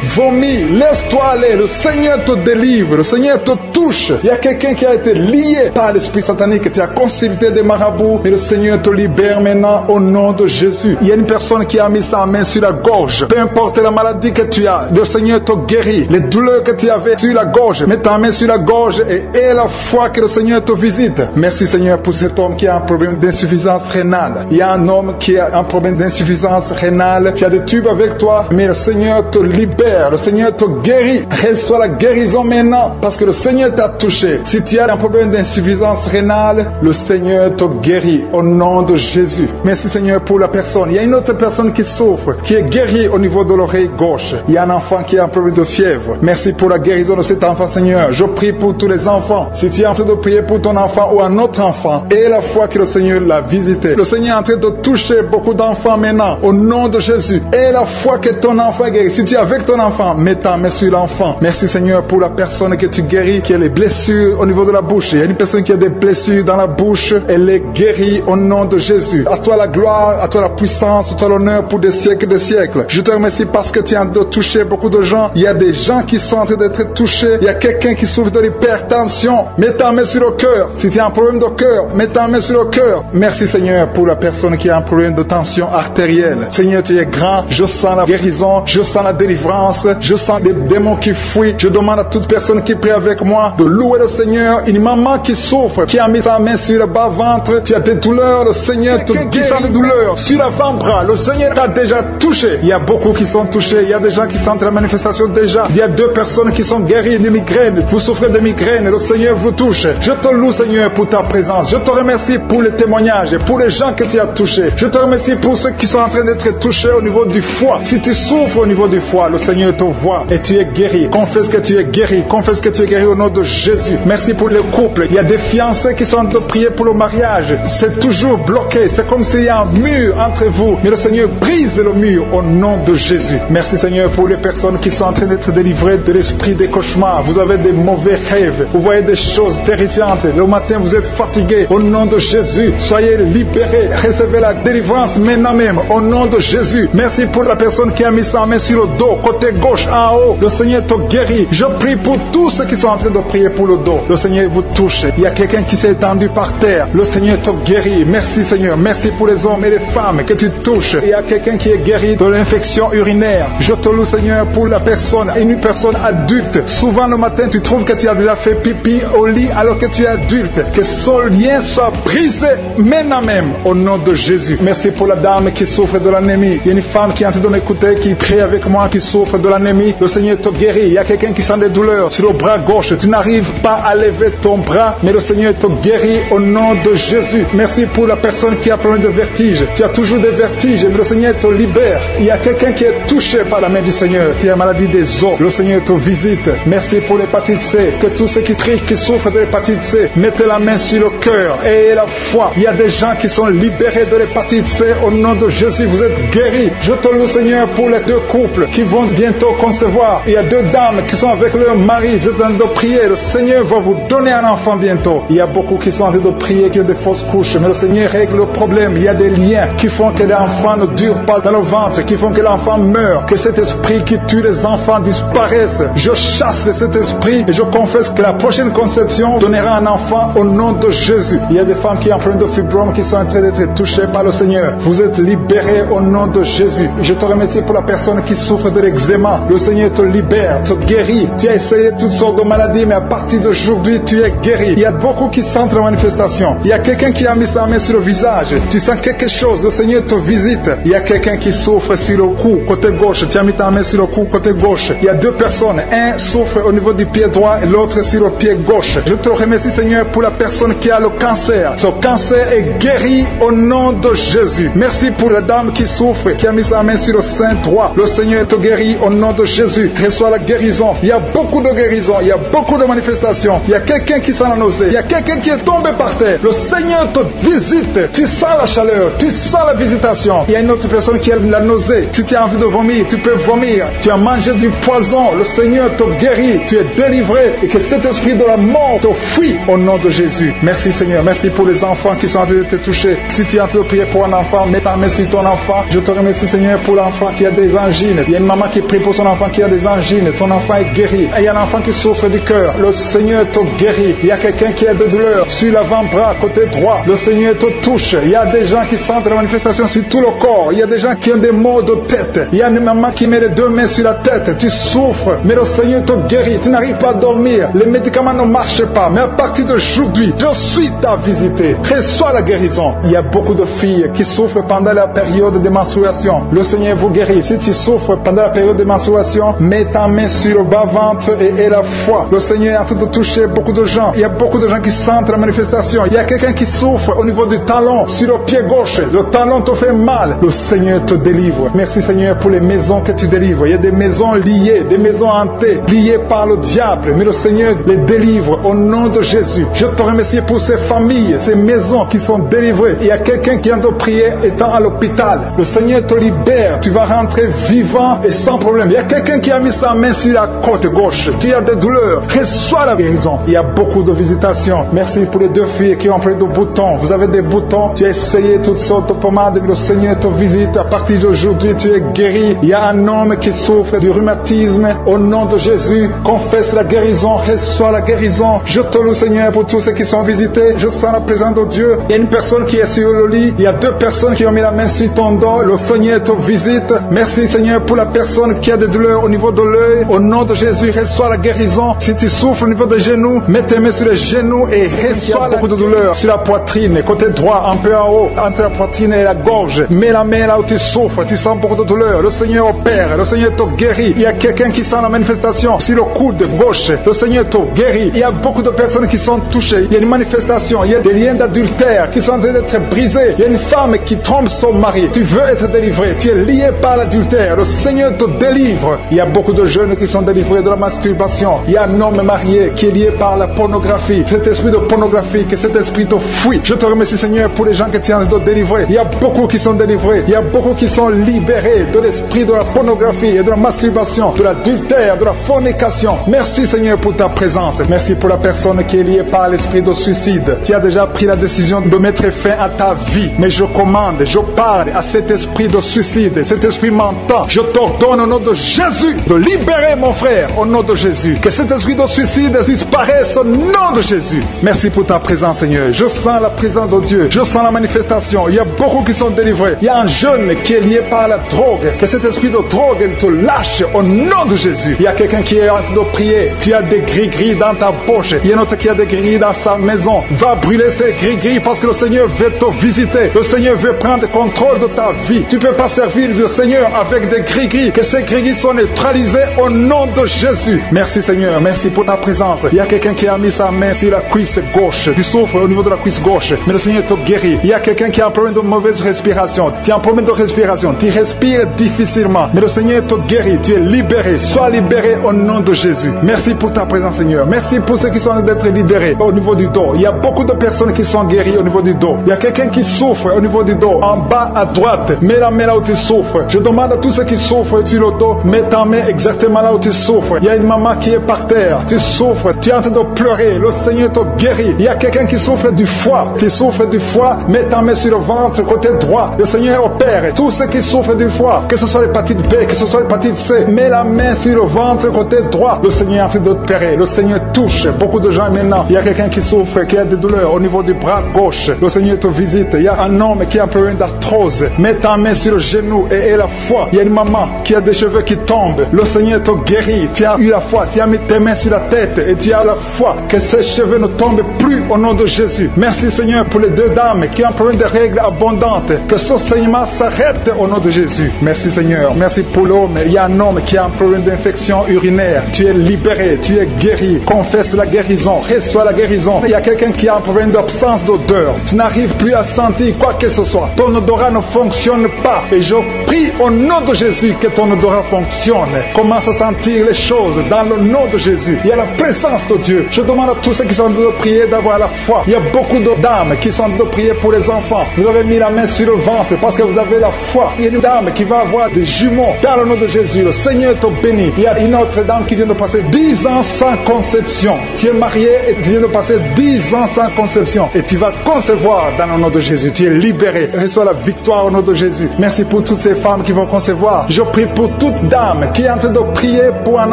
vomis, laisse-toi aller. Le Seigneur te délivre, le Seigneur te touche. Il y a quelqu'un qui a été lié par l'esprit satanique. Tu as consulté des marabouts, mais le Seigneur te libère maintenant au nom de Jésus. Il y a une personne qui a mis sa main sur la gorge. Peu importe la maladie que tu as, le Seigneur te guérit. Les douleurs que tu avais sur la gorge, mets ta main sur la gorge et la foi que le Seigneur te visite. Merci Seigneur pour cet homme qui a un problème d'insuffisance rénale. Il y a un homme qui a un problème d'insuffisance rénale. Tu as des tubes avec toi, mais le Seigneur te libère. Le Seigneur te guérit. Reçois la guérison maintenant parce que le Seigneur t'a touché. Si tu as un problème d'insuffisance rénale, le Seigneur te guérit au nom de Jésus. Merci Seigneur pour la personne. Il y a une autre personne qui souffre, qui est guérie au niveau de l'oreille gauche. Il y a un enfant qui a un problème de fièvre. Merci pour la guérison de cet enfant Seigneur. Je prie pour tous les enfants. Si tu es en train de prier pour ton enfant ou un autre enfant, et la foi que le Seigneur l'a visité. Le Seigneur est en train de toucher beaucoup d'enfants maintenant au nom de Jésus. Et la foi que ton enfant est guéri. Si tu es avec ton enfant, mets ta main sur l'enfant. Merci Seigneur pour la personne que tu guéris, qui a les blessures au niveau de la bouche. Il y a une personne qui a des blessures dans la bouche. Elle est guérie au nom de Jésus. À toi la gloire, à toi la puissance, à toi l'honneur pour des siècles et des siècles. Je te remercie parce que tu es en train de toucher beaucoup de gens. Il y a des gens qui sont en train d'être touchés. Il y a quelqu'un qui souffre de l'hypertension. Mets ta main sur le cœur. Si tu as un problème de cœur, mets ta main sur le cœur. Merci Seigneur pour la personne qui a un problème de tension artérielle. Seigneur, tu es grand. Je sens la guérison. Je sens la délivrance. Je sens des démons qui fuient. Je demande à toute personne qui prie avec moi de louer le Seigneur. Une maman qui souffre, qui a mis sa main sur le bas-ventre. Tu as des douleurs. Le Seigneur te guérit des douleurs. Sur l'avant-bras, le Seigneur t'a déjà touché. Il y a beaucoup qui sont touchés. Il y a des gens qui sentent la manifestation déjà. Il y a deux personnes qui sont guéries de migraines. Vous souffrez de migraines. Le Seigneur vous touche. Je te loue Seigneur pour ta présence. Je te remercie pour les témoignages et pour les gens que tu as touchés. Je te remercie pour ceux qui sont en train d'être touchés au niveau du foie. Si tu souffres au niveau du foie, le Seigneur te voit et tu es guéri. Confesse que tu es guéri. Confesse que tu es guéri au nom de Jésus. Merci pour les couples. Il y a des fiancés qui sont en train de prier pour le mariage. C'est toujours bloqué. C'est comme s'il y a un mur entre vous. Mais le Seigneur brise le mur au nom de Jésus. Merci Seigneur pour les personnes qui sont en train d'être délivrées de l'esprit des cauchemars. Vous avez des mauvais rêves. Vous voyez des choses terrifiantes. Le matin, vous êtes fatigué. Au nom de Jésus, soyez libérés. Recevez la délivrance maintenant même. Au nom de Jésus. Merci pour la personne qui a mis sa main sur le dos, côté gauche, en haut. Le Seigneur te guérit. Je prie pour tous ceux qui sont en train de prier pour le dos. Le Seigneur vous touche. Il y a quelqu'un qui s'est étendu par terre. Le Seigneur te guérit. Merci Seigneur. Merci pour les hommes et les femmes que tu touches. Il y a quelqu'un qui est guéri de l'infection urinaire. Je te loue Seigneur pour la personne, une personne adulte. Souvent le matin tu trouves que tu as déjà fait pipi au lit alors que tu es adulte. Que ce lien soit brisé maintenant même au nom de Jésus. Merci pour la dame qui souffre de l'anémie. Il y a une femme qui est en train de m'écouter, qui prie avec moi, qui souffre de l'anémie. Le Seigneur te guérit. Il y a quelqu'un qui sent des douleurs sur le bras gauche. Tu n'arrives pas à lever ton bras, mais le Seigneur te guérit au nom de Jésus. Merci pour la personne qui a problème de vertige. Tu as toujours des vertiges, mais le Seigneur te libère. Il y a quelqu'un qui est touché par la main du Seigneur. Tu as maladie des os. Le Seigneur te visite. Merci pour l'hépatite C. Que tous ceux qui trient, qui souffrent de l'hépatite C, mettez la main sur le cœur et la foi. Il y a des gens qui sont libérés de l'hépatite C au nom de Jésus. Vous êtes guéris. Je te loue Seigneur pour les deux couples qui vont bientôt concevoir. Il y a deux dames qui sont avec leur mari. Vous êtes en train de prier. Le Seigneur va vous donner un enfant bientôt. Il y a beaucoup qui sont en train de prier, qui ont des fausses couches. Mais le Seigneur règle le problème. Il y a des liens qui font que l'enfant ne dure pas dans le ventre, qui font que l'enfant meurt, que cet esprit qui tue les enfants disparaisse. Je chasse cet esprit et je confesse que la prochaine conception donnera un enfant au nom de Jésus. Il y a des femmes qui ont plein de fibromes qui sont en train d'être touchées par le Seigneur. Vous êtes libérés au nom de Jésus. Je te remercie pour la personne qui souffre de l'eczéma. Le Seigneur te libère, te guérit. Tu as essayé toutes sortes de maladies, mais à partir d'aujourd'hui, tu es guéri. Il y a beaucoup qui sentent la manifestation. Il y a quelqu'un qui a mis sa main sur le visage. Tu sens quelque chose, le Seigneur te visite. Il y a quelqu'un qui souffre sur le cou, côté gauche. Tu as mis ta main sur le cou, côté gauche. Il y a deux personnes. Un souffre au niveau du pied droit et l'autre sur le pied gauche. Je te remercie, Seigneur, pour la personne qui a le cancer. Ce cancer est guéri au nom de Jésus. Merci pour la dame qui souffre, qui a mis sa main sur le sein droit. Le Seigneur te guérit au nom de Jésus. Reçois la guérison. Il y a beaucoup de guérison. Il y a beaucoup de manifestations. Il y a quelqu'un qui sent la nausée. Il y a quelqu'un qui est tombé par terre. Le Seigneur te visite. Tu sens la chaleur. Tu sens la visitation. Il y a une autre personne qui a la nausée. Si tu as envie de vomir, tu peux vomir. Tu as mangé du poison. Le Seigneur te guérit. Tu es délivré. Et que cet esprit de la mort te fuit au nom de Jésus. Merci Seigneur. Merci pour les enfants qui sont en train de te toucher. Si tu es en train de prier pour un enfant, mets ta main sur ton enfant. Je te remercie Seigneur pour l'enfant qui a des angines. Il y a une maman qui prie pour son enfant qui a des angines. Ton enfant est guéri. Et il y a un enfant qui souffre du cœur. Le Seigneur te guérit. Il y a quelqu'un qui a des douleurs sur l'avant-bras, côté droit. Le Seigneur te touche. Il y a des gens qui sentent la manifestation sur tout le corps. Il y a des gens qui ont des maux de tête. Il y a une maman qui met les deux mains sur la tête. Tu souffres, mais le Seigneur te guérit. Tu n'arrives pas à dormir. Les médicaments ne marchent pas. Mais à partir d'aujourd'hui, je suis ta visité. Reçois la guérison. Il y a beaucoup de filles qui souffrent pendant la période de menstruation. Le Seigneur vous guérit. Si tu souffres pendant la période de menstruation, mets ta main sur le bas-ventre et la foi. Le Seigneur est en train de toucher beaucoup de gens. Il y a beaucoup de gens qui sentent la manifestation. Il y a quelqu'un qui souffre au niveau du talon, sur le pied gauche. Le talon te fait mal. Le Seigneur te délivre. Merci Seigneur pour les maisons que tu délivres. Il y a des maisons liées, des maisons hantées, liées par le diable. Mais le Seigneur les délivre au nom de Jésus. Je te remercie pour ces familles, ces maisons qui sont délivrées. Il y a quelqu'un qui vient de prier étant à l'hôpital. Le Seigneur te libère. Tu vas rentrer vivant et sans problème. Il y a quelqu'un qui a mis sa main sur la côte gauche. Tu as des douleurs. Reçois la guérison. Il y a beaucoup de visitations. Merci pour les deux filles qui ont pris de boutons. Vous avez des boutons. Tu as essayé toutes sortes de pommades. Le Seigneur te visite. À partir d'aujourd'hui, tu es guéri. Il y a un homme qui souffre du rhumatisme. Au nom de Jésus, confesse la guérison. Reçois la guérison. Je te loue, Seigneur, pour tous ceux qui sont visités. Je sens la présence de Dieu. Il y a une personne qui est sur le lit. Il y a deux personnes qui ont mis la main sur ton dos. Le Seigneur te visite. Merci, Seigneur, pour la personne qui a des douleurs au niveau de l'œil. Au nom de Jésus, reçois la guérison. Si tu souffres au niveau des genoux, mets tes mains sur les genoux et reçois beaucoup de douleurs sur la poitrine, côté droit, un peu en haut, entre la poitrine et la gorge. Mets la main là où tu souffres. Tu sens beaucoup de douleurs. Le Seigneur opère. Le Seigneur te guérit. Il y a quelqu'un qui sent la manifestation sur le coude gauche. Le Seigneur te guérit. Il y a beaucoup de personnes qui sont touchées. Il y a une manifestation. Il y a des liens d'adultère qui sont en train d'être brisés. Il y a une femme qui trompe son mari. Tu veux être délivré. Tu es lié par l'adultère. Le Seigneur te délivre. Il y a beaucoup de jeunes qui sont délivrés de la masturbation. Il y a un homme marié qui est lié par la pornographie. Cet esprit de pornographie, que cet esprit te fuit. Je te remercie, Seigneur, pour les gens que tu es en train de délivrer. Il y a beaucoup qui sont délivrés. Il y a beaucoup qui sont libérés de l'esprit de la pornographie et de la masturbation, de l'adultère, de la fornication. Merci, Seigneur, pour ta présence. Merci pour la personne qui est liée par l'esprit de suicide. Tu as déjà pris la décision de mettre fin à ta vie. Mais je commande, je parle à cet esprit de suicide, cet esprit mentant. Je t'ordonne au nom de Jésus de libérer mon frère au nom de Jésus. Que cet esprit de suicide disparaisse au nom de Jésus. Merci pour ta présence, Seigneur. Je sens la présence de Dieu. Je sens la manifestation. Il y a beaucoup qui sont délivrés. Il y a un jeune qui est lié par la drogue. Que cet esprit de drogue te lâche au nom de Jésus. Il y a quelqu'un qui est en train de prier. Tu as des gris-gris dans ta poche. Il y a un autre qui a des gris-gris dans sa maison. Va brûler ces gris-gris parce que le Seigneur veut te visiter. Le Seigneur veut prendre contrôle de ta vie. Tu ne peux pas servir le Seigneur avec des gris-gris. Que ces gris-gris soient neutralisés au nom de Jésus. Merci, Seigneur. Merci pour ta présence. Il y a quelqu'un qui a mis sa main sur la cuisse gauche. Tu souffres au niveau de la cuisse gauche. Mais le Seigneur te guérit. Il y a quelqu'un qui a un problème de mauvaise respiration. Tu as un problème de respiration. Tu respires difficilement. Mais le Seigneur te guérit. Tu es libéré. Sois libéré au nom de Jésus. Merci pour ta présence, Seigneur. Merci pour ceux qui sont en train d'être libérés au niveau du dos. Il y a beaucoup de personnes qui sont guéries au niveau du dos. Il y a quelqu'un qui souffre au niveau du dos. En bas à droite. Mets la main là où tu souffres. Je demande à tous ceux qui souffrent sur le dos, mets ta main exactement là où tu souffres. Il y a une maman qui est par terre. Tu souffres. Tu es en train de pleurer. Le Seigneur te guérit. Il y a quelqu'un qui souffre du foie. Tu souffres du foie. Mets ta main sur le ventre côté droit. Le Seigneur opère. Tous ceux qui souffrent du foie, que ce soit l'hépatite B, que ce soit l'hépatite C, mets la main sur le ventre côté droit. Le Seigneur est en train d'opérer. Le Seigneur touche beaucoup de gens maintenant. Il y a quelqu'un qui souffre, qui a des douleurs au niveau du bras gauche. Le Seigneur te visite. Il y a un homme qui a un problème d'arthrose. Mets ta main sur le genou et la foi. Il y a une maman qui a des cheveux qui tombent. Le Seigneur te guérit. Tu as eu la foi. Tu as mis tes mains sur la tête et tu as la foi que ces cheveux ne tombent plus au nom de Jésus. Merci, Seigneur, pour les deux dames qui ont un problème de règles abondantes. Que ce saignement s'arrête au nom de Jésus. Merci, Seigneur. Merci pour l'homme. Il y a un homme qui a un problème d'infection urinaire. Tu es libéré. Tu es guéri. Confesse la guérison. Reçois la guérison. Il y a quelqu'un qui a un problème d'absence d'odeur. Tu n'arrives plus à sentir quoi que ce soit. Ton odorat ne fonctionne pas. Et je prie au nom de Jésus que ton odorat fonctionne. Commence à sentir les choses dans le nom de Jésus. Il y a la présence de Dieu. Je demande à tous ceux qui sont en train de prier d'avoir la foi. Il y a beaucoup de dames qui sont en train de prier pour les enfants. Vous avez mis la main sur le ventre parce que vous avez la foi. Il y a une dame qui va avoir des jumeaux dans le nom de Jésus. Le Seigneur te bénit. Il y a une autre dame qui vient de passer 10 ans sans conception. Tu es marié et tu viens de passer 10 ans sans conception. Et tu vas concevoir dans le nom de Jésus. Tu es libéré. Reçois la victoire au nom de Jésus. Merci pour toutes ces femmes qui vont concevoir. Je prie pour toute dame qui est en train de prier pour un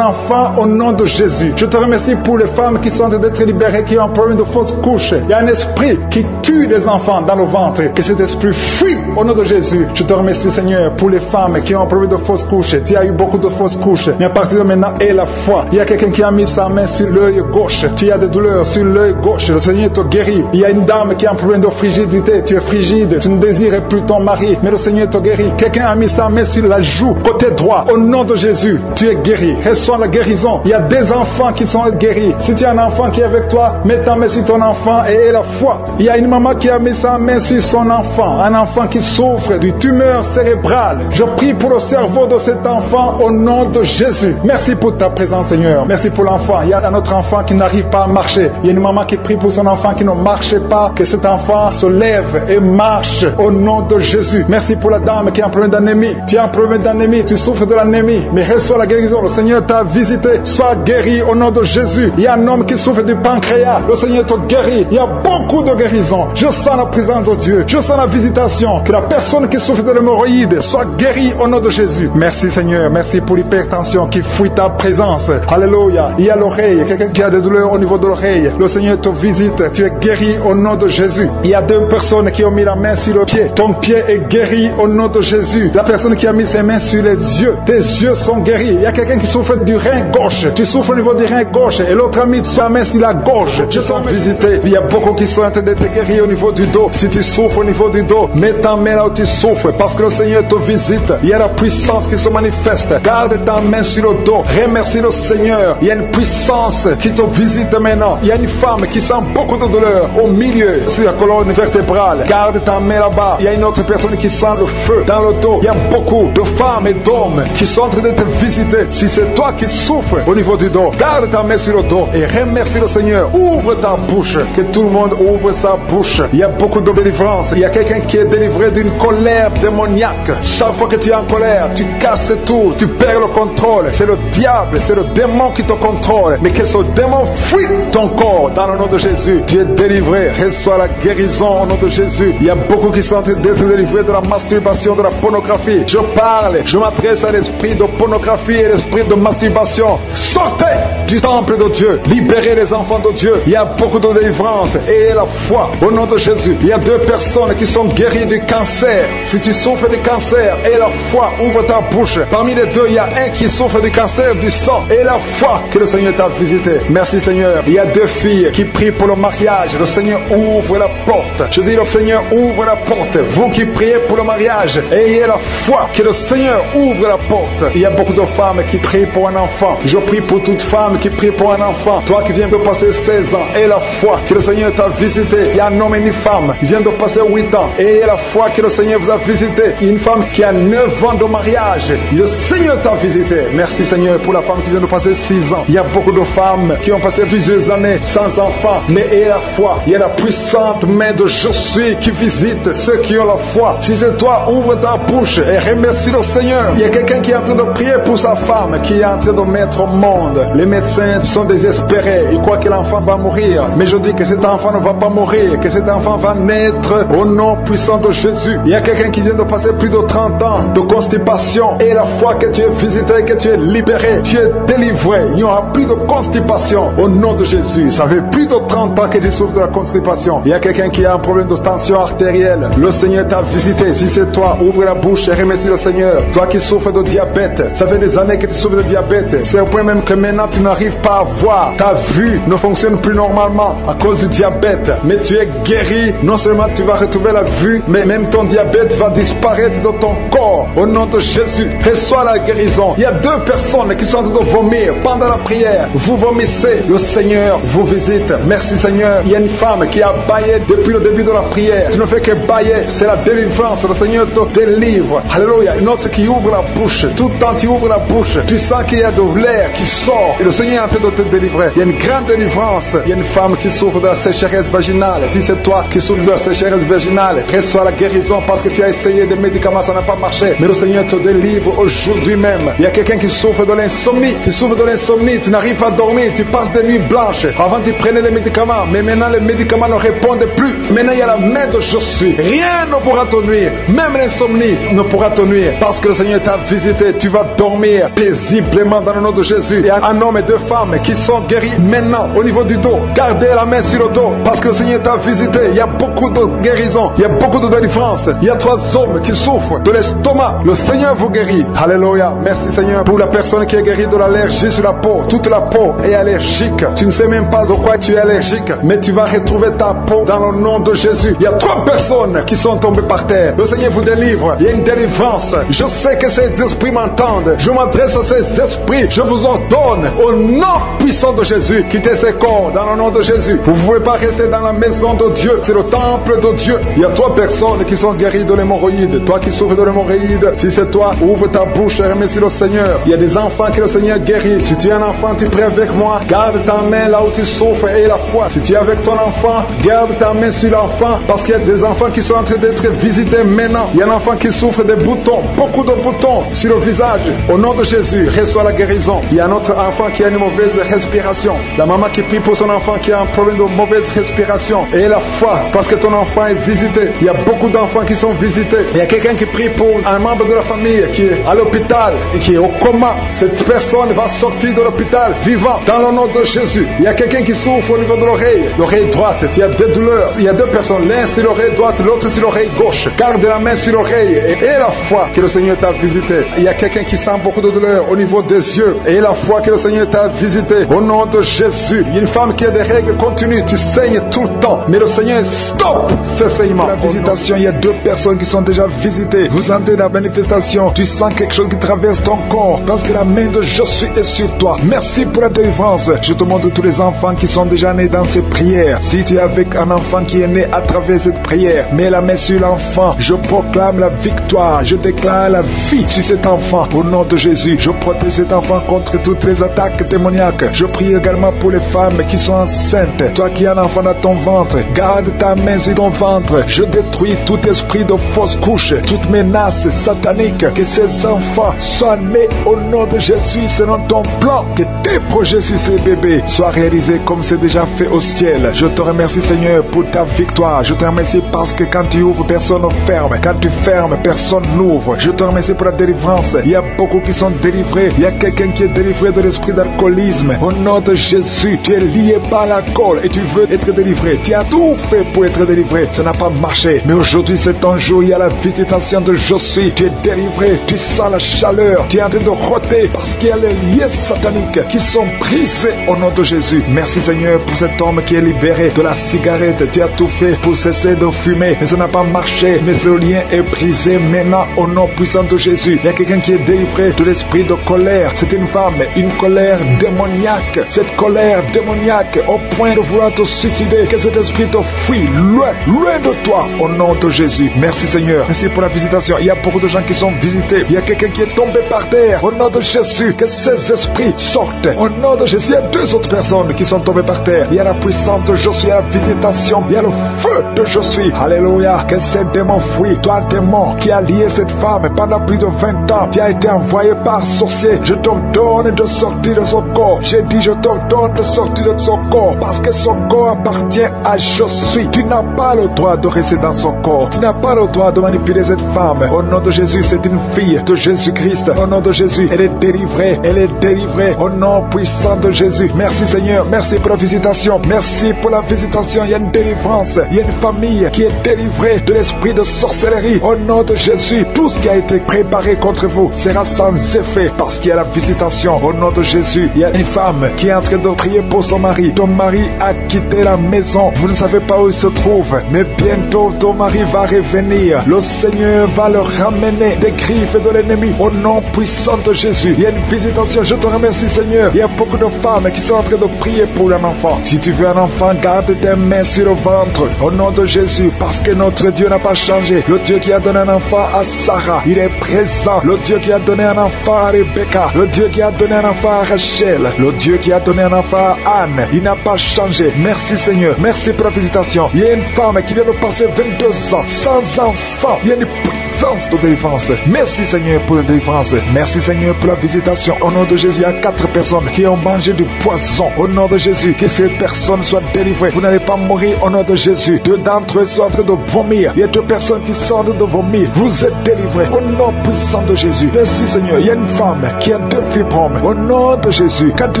enfant au nom de Jésus. Je te remercie pour les femmes qui sont en train d'être libérées, qui ont un problème de fausse couche. Il y a un esprit qui tue les enfants dans le ventre. Que cet esprit fuit au nom de Jésus. Je te remercie, Seigneur, pour les femmes qui ont un problème de fausse couche. Tu as eu beaucoup de fausses couches. Mais à partir de maintenant, aie la foi. Il y a quelqu'un qui a mis sa main sur l'œil gauche. Tu as des douleurs sur l'œil gauche. Le Seigneur te guérit. Il y a une dame qui a un problème de frigidité. Tu es frigide. Tu ne désires plus ton mari. Mais le Seigneur te guérit. Quelqu'un a mis sa main sur la joue, côté droit. Au nom de Jésus, tu es guéri. Reçois la guérison. Il y a des enfants qui sont guéris. Si tu as un enfant qui est avec toi, mets ta main sur ton enfant et aie la foi. Il y a une maman qui a mis sa main sur son enfant. Un enfant qui souffre d'une tumeur cérébrale. Je prie pour le cerveau de cet enfant au nom de Jésus. Merci pour ta présence, Seigneur. Merci pour l'enfant. Il y a un autre enfant qui n'arrive pas à marcher. Il y a une maman qui prie pour son enfant qui ne marche pas. Que cet enfant se lève et marche au nom de Jésus. Merci pour la dame qui a un problème d'anémie. Tu as un problème d'anémie. Tu souffres de l'anémie. Mais reçois la guérison. Le Seigneur t'a visité. Sois guéri au nom de Jésus. Il y a un homme qui souffre du pancréas. Le Seigneur te guérit. Il y a beaucoup de guérisons. Je sens la présence de Dieu. Je sens la visitation. Que la personne qui souffre de l'hémorroïde soit guérie au nom de Jésus. Merci, Seigneur. Merci pour l'hypertension qui fuit ta présence. Alléluia. Il y a l'oreille. Quelqu'un qui a des douleurs au niveau de l'oreille. Le Seigneur te visite. Tu es guéri au nom de Jésus. Il y a deux personnes qui ont mis la main sur le pied. Ton pied est guéri au nom de Jésus. La personne qui a mis ses mains sur les yeux. Tes yeux sont guéris. Il y a quelqu'un qui souffre du rein gauche. Tu souffres au niveau du rein gauche. Et l'autre a mis sa main sur la gorge. Je suis visité. Il y a beaucoup qui sont en train d'être guéris au niveau du dos. Si tu souffres au niveau du dos, mets ta main là où tu souffres. Parce que le Seigneur te visite. Il y a la puissance qui se manifeste. Garde ta main sur le dos. Remercie le Seigneur. Il y a une puissance qui te visite maintenant. Il y a une femme qui sent beaucoup de douleur au milieu, sur la colonne vertébrale. Garde ta main là-bas. là-bas, il y a une autre personne qui sent le feu dans le dos. Il y a beaucoup de femmes et d'hommes qui sont en train de te visiter. Si c'est toi qui souffres au niveau du dos, garde ta main sur le dos et remercie le Seigneur. Ouvre ta bouche, que tout le monde ouvre sa bouche. Il y a beaucoup de délivrance. Il y a quelqu'un qui est délivré d'une colère démoniaque. Chaque fois que tu es en colère, tu casses tout, tu perds le contrôle. C'est le diable, c'est le démon qui te contrôle. Mais que ce démon fuit ton corps dans le nom de Jésus. Tu es délivré, reçois la guérison au nom de Jésus. Il y a beaucoup qui sont en train d'être délivrés de la masturbation, de la pornographie. Je parle, je m'adresse à l'esprit de pornographie et l'esprit de masturbation. Sortez du temple de Dieu, libérez les enfants de Dieu. Il y a beaucoup de délivrance et la foi au nom de Jésus. Il y a 2 personnes qui sont guéries du cancer. Si tu souffres du cancer et la foi, ouvre ta bouche. Parmi les 2, il y a un qui souffre du cancer du sang et la foi que le Seigneur t'a visité. Merci Seigneur. Il y a 2 filles qui prient pour le mariage. Le Seigneur ouvre la porte. Je dis le Seigneur ouvre la porte. Vous qui priez pour le mariage, ayez la foi que le Seigneur ouvre la porte. Il y a beaucoup de femmes qui prient pour un enfant. Je prie pour toute femme qui prie pour un enfant. Toi qui viens de passer 16 ans, aie la foi que le Seigneur t'a visité. Il y a un homme et une femme qui vient de passer 8 ans. Ayez la foi que le Seigneur vous a visité. Une femme qui a 9 ans de mariage. Le Seigneur t'a visité. Merci Seigneur pour la femme qui vient de passer 6 ans. Il y a beaucoup de femmes qui ont passé plusieurs années sans enfant. Mais ayez la foi. Il y a la puissante main de Je suis qui visite ceux qui ont la foi. Si c'est toi, ouvre ta bouche et remercie le Seigneur. Il y a quelqu'un qui est en train de prier pour sa femme qui est en train de mettre au monde. Les médecins sont désespérés. Ils croient que l'enfant va mourir. Mais je dis que cet enfant ne va pas mourir. Que cet enfant va naître au nom puissant de Jésus. Il y a quelqu'un qui vient de passer plus de 30 ans de constipation. Et la foi que tu es visité, que tu es libéré, tu es délivré. Il n'y aura plus de constipation au nom de Jésus. Ça fait plus de 30 ans que tu souffres de la constipation. Il y a quelqu'un qui a un problème de tension artérielle. Le Seigneur t'a visité. Si c'est toi, ouvre la bouche et remercie le Seigneur. Toi qui souffres de diabète, ça fait des années que tu souffres de diabète. C'est au point même que maintenant tu n'arrives pas à voir. Ta vue ne fonctionne plus normalement à cause du diabète. Mais tu es guéri. Non seulement tu vas retrouver la vue, mais même ton diabète va disparaître de ton corps. Au nom de Jésus, reçois la guérison. Il y a 2 personnes qui sont en train de vomir pendant la prière. Vous vomissez. Le Seigneur vous visite. Merci Seigneur. Il y a une femme qui a baillé depuis le début de la prière. Tu ne fais que bailler. C'est la délivrance. Le Seigneur te délivre. Alléluia. Une autre qui ouvre la bouche. Tout le temps tu ouvres la bouche. Tu sens qu'il y a de l'air qui sort. Et le Seigneur est en train de te délivrer. Il y a une grande délivrance. Il y a une femme qui souffre de la sécheresse vaginale. Si c'est toi qui souffres de la sécheresse vaginale, reçois la guérison parce que tu as essayé des médicaments, ça n'a pas marché. Mais le Seigneur te délivre aujourd'hui même. Il y a quelqu'un qui souffre de l'insomnie. Tu souffres de l'insomnie. Tu n'arrives pas à dormir. Tu passes des nuits blanches. Avant tu prenais des médicaments. Mais maintenant les médicaments ne répondent plus. Maintenant il y a la main de Je suis. Rien ne pourra te nuire. Même l'insomnie ne pourra te nuire. Parce que le Seigneur t'a visité. Tu vas dormir paisiblement dans le nom de Jésus. Il y a un homme et 2 femmes qui sont guéris maintenant au niveau du dos. Gardez la main sur le dos parce que le Seigneur t'a visité. Il y a beaucoup de guérison. Il y a beaucoup de délivrance. Il y a 3 hommes qui souffrent de l'estomac. Le Seigneur vous guérit. Alléluia. Merci Seigneur pour la personne qui est guérie de l'allergie sur la peau. Toute la peau est allergique. Tu ne sais même pas de quoi tu es allergique. Mais tu vas retrouver ta peau dans le nom de Jésus. Il y a 3 personnes qui sont tombées par terre. Le Seigneur vous délivre. Il y a une délivrance. Je sais que ces esprits m'entendent. Je m'adresse à ces esprits. Je vous ordonne au nom puissant de Jésus, quittez ces corps dans le nom de Jésus. Vous ne pouvez pas rester dans la maison de Dieu. C'est le temple de Dieu. Il y a 3 personnes qui sont guéries de l'hémorroïde. Toi qui souffres de l'hémorroïde, si c'est toi, ouvre ta bouche et remercie le Seigneur. Il y a des enfants que le Seigneur guérit. Si tu es un enfant, tu pries avec moi. Garde ta main là où tu souffres et la foi. Si tu es avec ton enfant, garde ta main sur l'enfant parce qu'il y a des enfants qui sont en train d'être visités maintenant. Il y a un enfant qui souffre des boutons, beaucoup de boutons sur le visage. Au nom de Jésus, reçois la guérison. Il y a un autre enfant qui a une mauvaise respiration. La maman qui prie pour son enfant qui a un problème de mauvaise respiration. Et la foi, parce que ton enfant est visité. Il y a beaucoup d'enfants qui sont visités. Il y a quelqu'un qui prie pour un membre de la famille qui est à l'hôpital et qui est au coma. Cette personne va sortir de l'hôpital vivant dans le nom de Jésus. Il y a quelqu'un qui souffre au niveau de l'oreille droite. Il y a des douleurs. Il y a 2 personnes, l'un sur l'oreille droite, l'autre sur l'oreille gauche. Garde la main sur l'oreille et la foi que le Seigneur t'a visité. Il y a quelqu'un qui sent beaucoup de douleur au niveau des yeux et la foi que le Seigneur t'a t'a visité. Au nom de Jésus, une femme qui a des règles continues, tu saignes tout le temps. Mais le Seigneur, stop ce saignement. La visitation, il y a 2 personnes qui sont déjà visitées. Vous sentez la manifestation, tu sens quelque chose qui traverse ton corps parce que la main de Jésus est sur toi. Merci pour la délivrance. Je te montre tous les enfants qui sont déjà nés dans ces prières. Si tu es avec un enfant qui est né à travers cette prière, mets la main sur l'enfant. Je proclame la victoire. Je déclare la vie sur cet enfant. Au nom de Jésus, je protège cet enfant contre toutes les attaques démoniaques. Je prie également pour les femmes qui sont enceintes. Toi qui as un enfant dans ton ventre, garde ta main sur ton ventre. Je détruis tout esprit de fausse couche, toute menace satanique. Que ces enfants soient nés au nom de Jésus selon ton plan. Que tes projets sur ces bébés soient réalisés comme c'est déjà fait au ciel. Je te remercie Seigneur pour ta victoire. Je te remercie parce que quand tu ouvres, personne ne ferme. Quand tu fermes, personne n'ouvre. Je te remercie pour la délivrance. Il y a beaucoup qui sont délivrés. Il y a quelqu'un qui est délivré de l'esprit d'alcoolisme. Au nom de Jésus, tu es lié par l'alcool et tu veux être délivré. Tu as tout fait pour être délivré. Ça n'a pas marché. Mais aujourd'hui, c'est ton jour. Il y a la visitation de Jésus. Tu es délivré. Tu sens la chaleur. Tu es en train de rôter parce qu'il y a les liens sataniques qui sont brisés au nom de Jésus. Merci Seigneur pour cet homme qui est libéré de la cigarette. Tu as tout fait pour cesser de fumer. Mais ça n'a pas marché. Mais ce lien est brisé maintenant au nom puissant de Jésus. Il y a quelqu'un qui est délivré de l'esprit de colère. C'est une femme, une colère démoniaque. Cette colère démoniaque au point de vouloir te suicider. Que cet esprit te fuit loin, loin de toi au nom de Jésus. Merci Seigneur. Merci pour la visitation. Il y a beaucoup de gens qui sont visités. Il y a quelqu'un qui est tombé par terre. Au nom de Jésus, que ces esprits sortent. Au nom de Jésus, il y a 2 autres personnes qui sont tombées par terre. Il y a la puissance de Jésus, il y a la visitation. Il y a le feu de Jésus. Alléluia. Que ces démons fuient. Toi, démon qui a lié cette femme pendant plus de 20 ans, tu as été envoyé par sorcier. Je t'ordonne de sortir de son corps. J'ai dit, je t'ordonne de sortir de son corps parce que son corps appartient à Jésus. Tu n'as pas le droit de rester dans son corps. Tu n'as pas le droit de manipuler cette femme. Au nom de Jésus, c'est une fille de Jésus-Christ. Au nom de Jésus, elle est délivrée. Elle est délivrée. Au nom puissant de Jésus. Merci Seigneur. Merci pour la visitation. Merci pour la visitation. Il y a une délivrance. Il y a une famille qui est délivrée de l'esprit de sorcellerie. Au nom de Jésus, tout ce qui a été préparé contre vous sera sans effet parce qu'il y a la visitation. Au nom de Jésus, il y a une femme qui est en train de prier pour son mari. Ton mari a quitté la maison. Vous ne savez pas où il se trouve, mais bientôt ton mari va revenir. Le Seigneur va le ramener des griffes de l'ennemi. Au nom puissant de Jésus, il y a une visitation. Je te remercie Seigneur. Il y a beaucoup de femmes qui sont en train de prier pour un enfant. Si tu veux un enfant, garde tes mains sur le ventre. Au nom de Jésus, parce que notre Dieu n'a pas changé. Le Dieu qui a donné un enfant à Sarah, il est présent. Le Dieu qui a donné un enfant à Rebecca, le Dieu qui a donné un enfant à Rachel, le Dieu qui a donné un enfant à Anne, il n'a pas changé. Merci Seigneur. Merci pour la visitation. Il y a une femme qui vient de passer 22 ans sans enfant. Il y a une puissance de délivrance. Merci Seigneur pour la délivrance. Merci Seigneur pour la visitation. Au nom de Jésus, il y a 4 personnes qui ont mangé du poison. Au nom de Jésus, que ces personnes soient délivrées. Vous n'allez pas mourir au nom de Jésus. 2 d'entre eux sont en train de vomir. Il y a 2 personnes qui sortent de vomir. Vous êtes délivrés au nom puissant de Jésus. Merci Seigneur. Il y a une femme qui a 2 fibromes. Au nom de Jésus, quand tu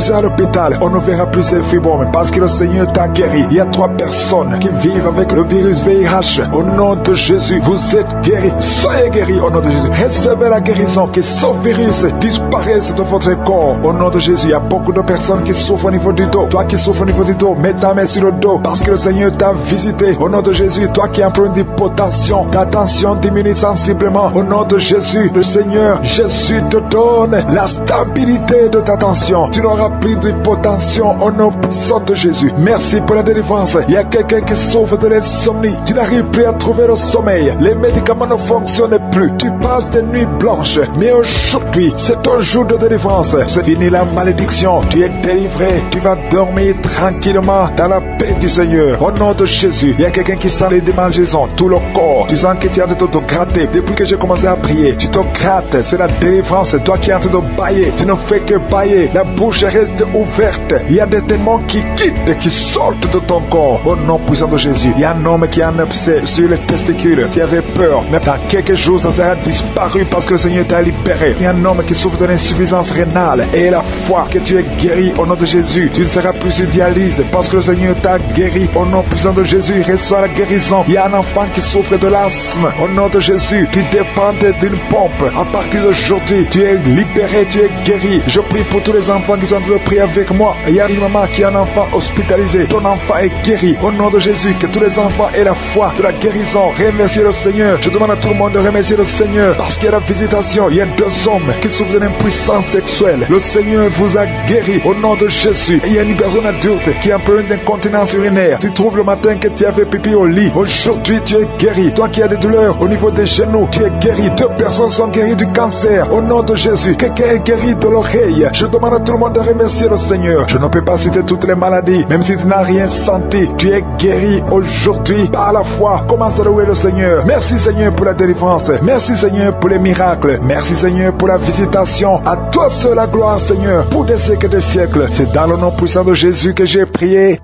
seras à l'hôpital, on ne verra plus ces fibromes parce que le Seigneur t'a guéri. Il y a 3 personnes qui vivent avec le virus VIH. Au nom de Jésus, vous êtes guéris. Soyez guéris au nom de Jésus. Recevez la guérison. Que ce virus disparaisse de votre corps. Au nom de Jésus, il y a beaucoup de personnes qui souffrent au niveau du dos. Toi qui souffres au niveau du dos, mets ta main sur le dos parce que le Seigneur t'a visité. Au nom de Jésus, toi qui as un problème d'hypotension, ta tension diminue sensiblement. Au nom de Jésus, le Seigneur Jésus te donne la stabilité de ta tension. Tu n'auras plus d'hypotension au nom puissant de Jésus. Merci pour la délivrance. Il y a quelqu'un qui souffre de l'insomnie. Tu n'arrives plus à trouver le sommeil. Les médicaments ne fonctionnent plus. Tu passes des nuits blanches. Mais aujourd'hui, c'est ton jour de délivrance. C'est fini la malédiction. Tu es délivré. Tu vas dormir tranquillement dans la paix du Seigneur. Au nom de Jésus, il y a quelqu'un qui sent les démangeaisons, tout le corps. Tu sens que tu es en train de te gratter. Depuis que j'ai commencé à prier, tu te grattes. C'est la délivrance. Toi qui es en train de bailler, tu ne fais que bailler. La bouche reste ouverte. Il y a des démons qui quittent et qui sortent de ton corps. Au nom puissant de Jésus, il y a un homme qui a un abcès sur les testicules. Tu avais peur, mais dans quelques jours, ça sera disparu parce que le Seigneur t'a libéré. Il y a un homme qui souffre de l'insuffisance rénale et la foi que tu es guéri au nom de Jésus. Tu ne seras plus sur dialyse parce que le Seigneur t'a guéri. Au nom puissant de Jésus, reçois la guérison. Il y a un enfant qui souffre de l'asthme. Au nom de Jésus, tu dépends d'une pompe. À partir d'aujourd'hui, tu es libéré, tu es guéri. Je prie pour tous les enfants qui sont en train de prier avec moi. Il y a une maman qui a un enfant hospitalisé. Ton enfant est guéri. Au nom de Jésus, que tous les enfants aient la foi de la guérison. Remerciez le Seigneur. Je demande à tout le monde de remercier le Seigneur parce qu'il y a la visitation. Il y a 2 hommes qui souffrent d'une impuissance sexuelle. Le Seigneur vous a guéri au nom de Jésus. Et il y a une personne adulte qui a un problème d'incontinence urinaire. Tu trouves le matin que tu avais pipi au lit. Aujourd'hui, tu es guéri. Toi qui as des douleurs au niveau des genoux, tu es guéri. 2 personnes sont guéries du cancer. Au nom de Jésus, quelqu'un est guéri de l'oreille. Je demande à tout le monde de remercier le Seigneur. Je ne peux pas citer toutes les maladies. Même si tu n'as rien senti, tu es guéri aujourd'hui par la foi. Commence à louer le Seigneur. Merci Seigneur pour la délivrance. Merci Seigneur pour les miracles. Merci Seigneur pour la visitation. À toi seul la gloire Seigneur pour des siècles et des siècles. C'est dans le nom puissant de Jésus que j'ai prié.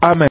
Amen.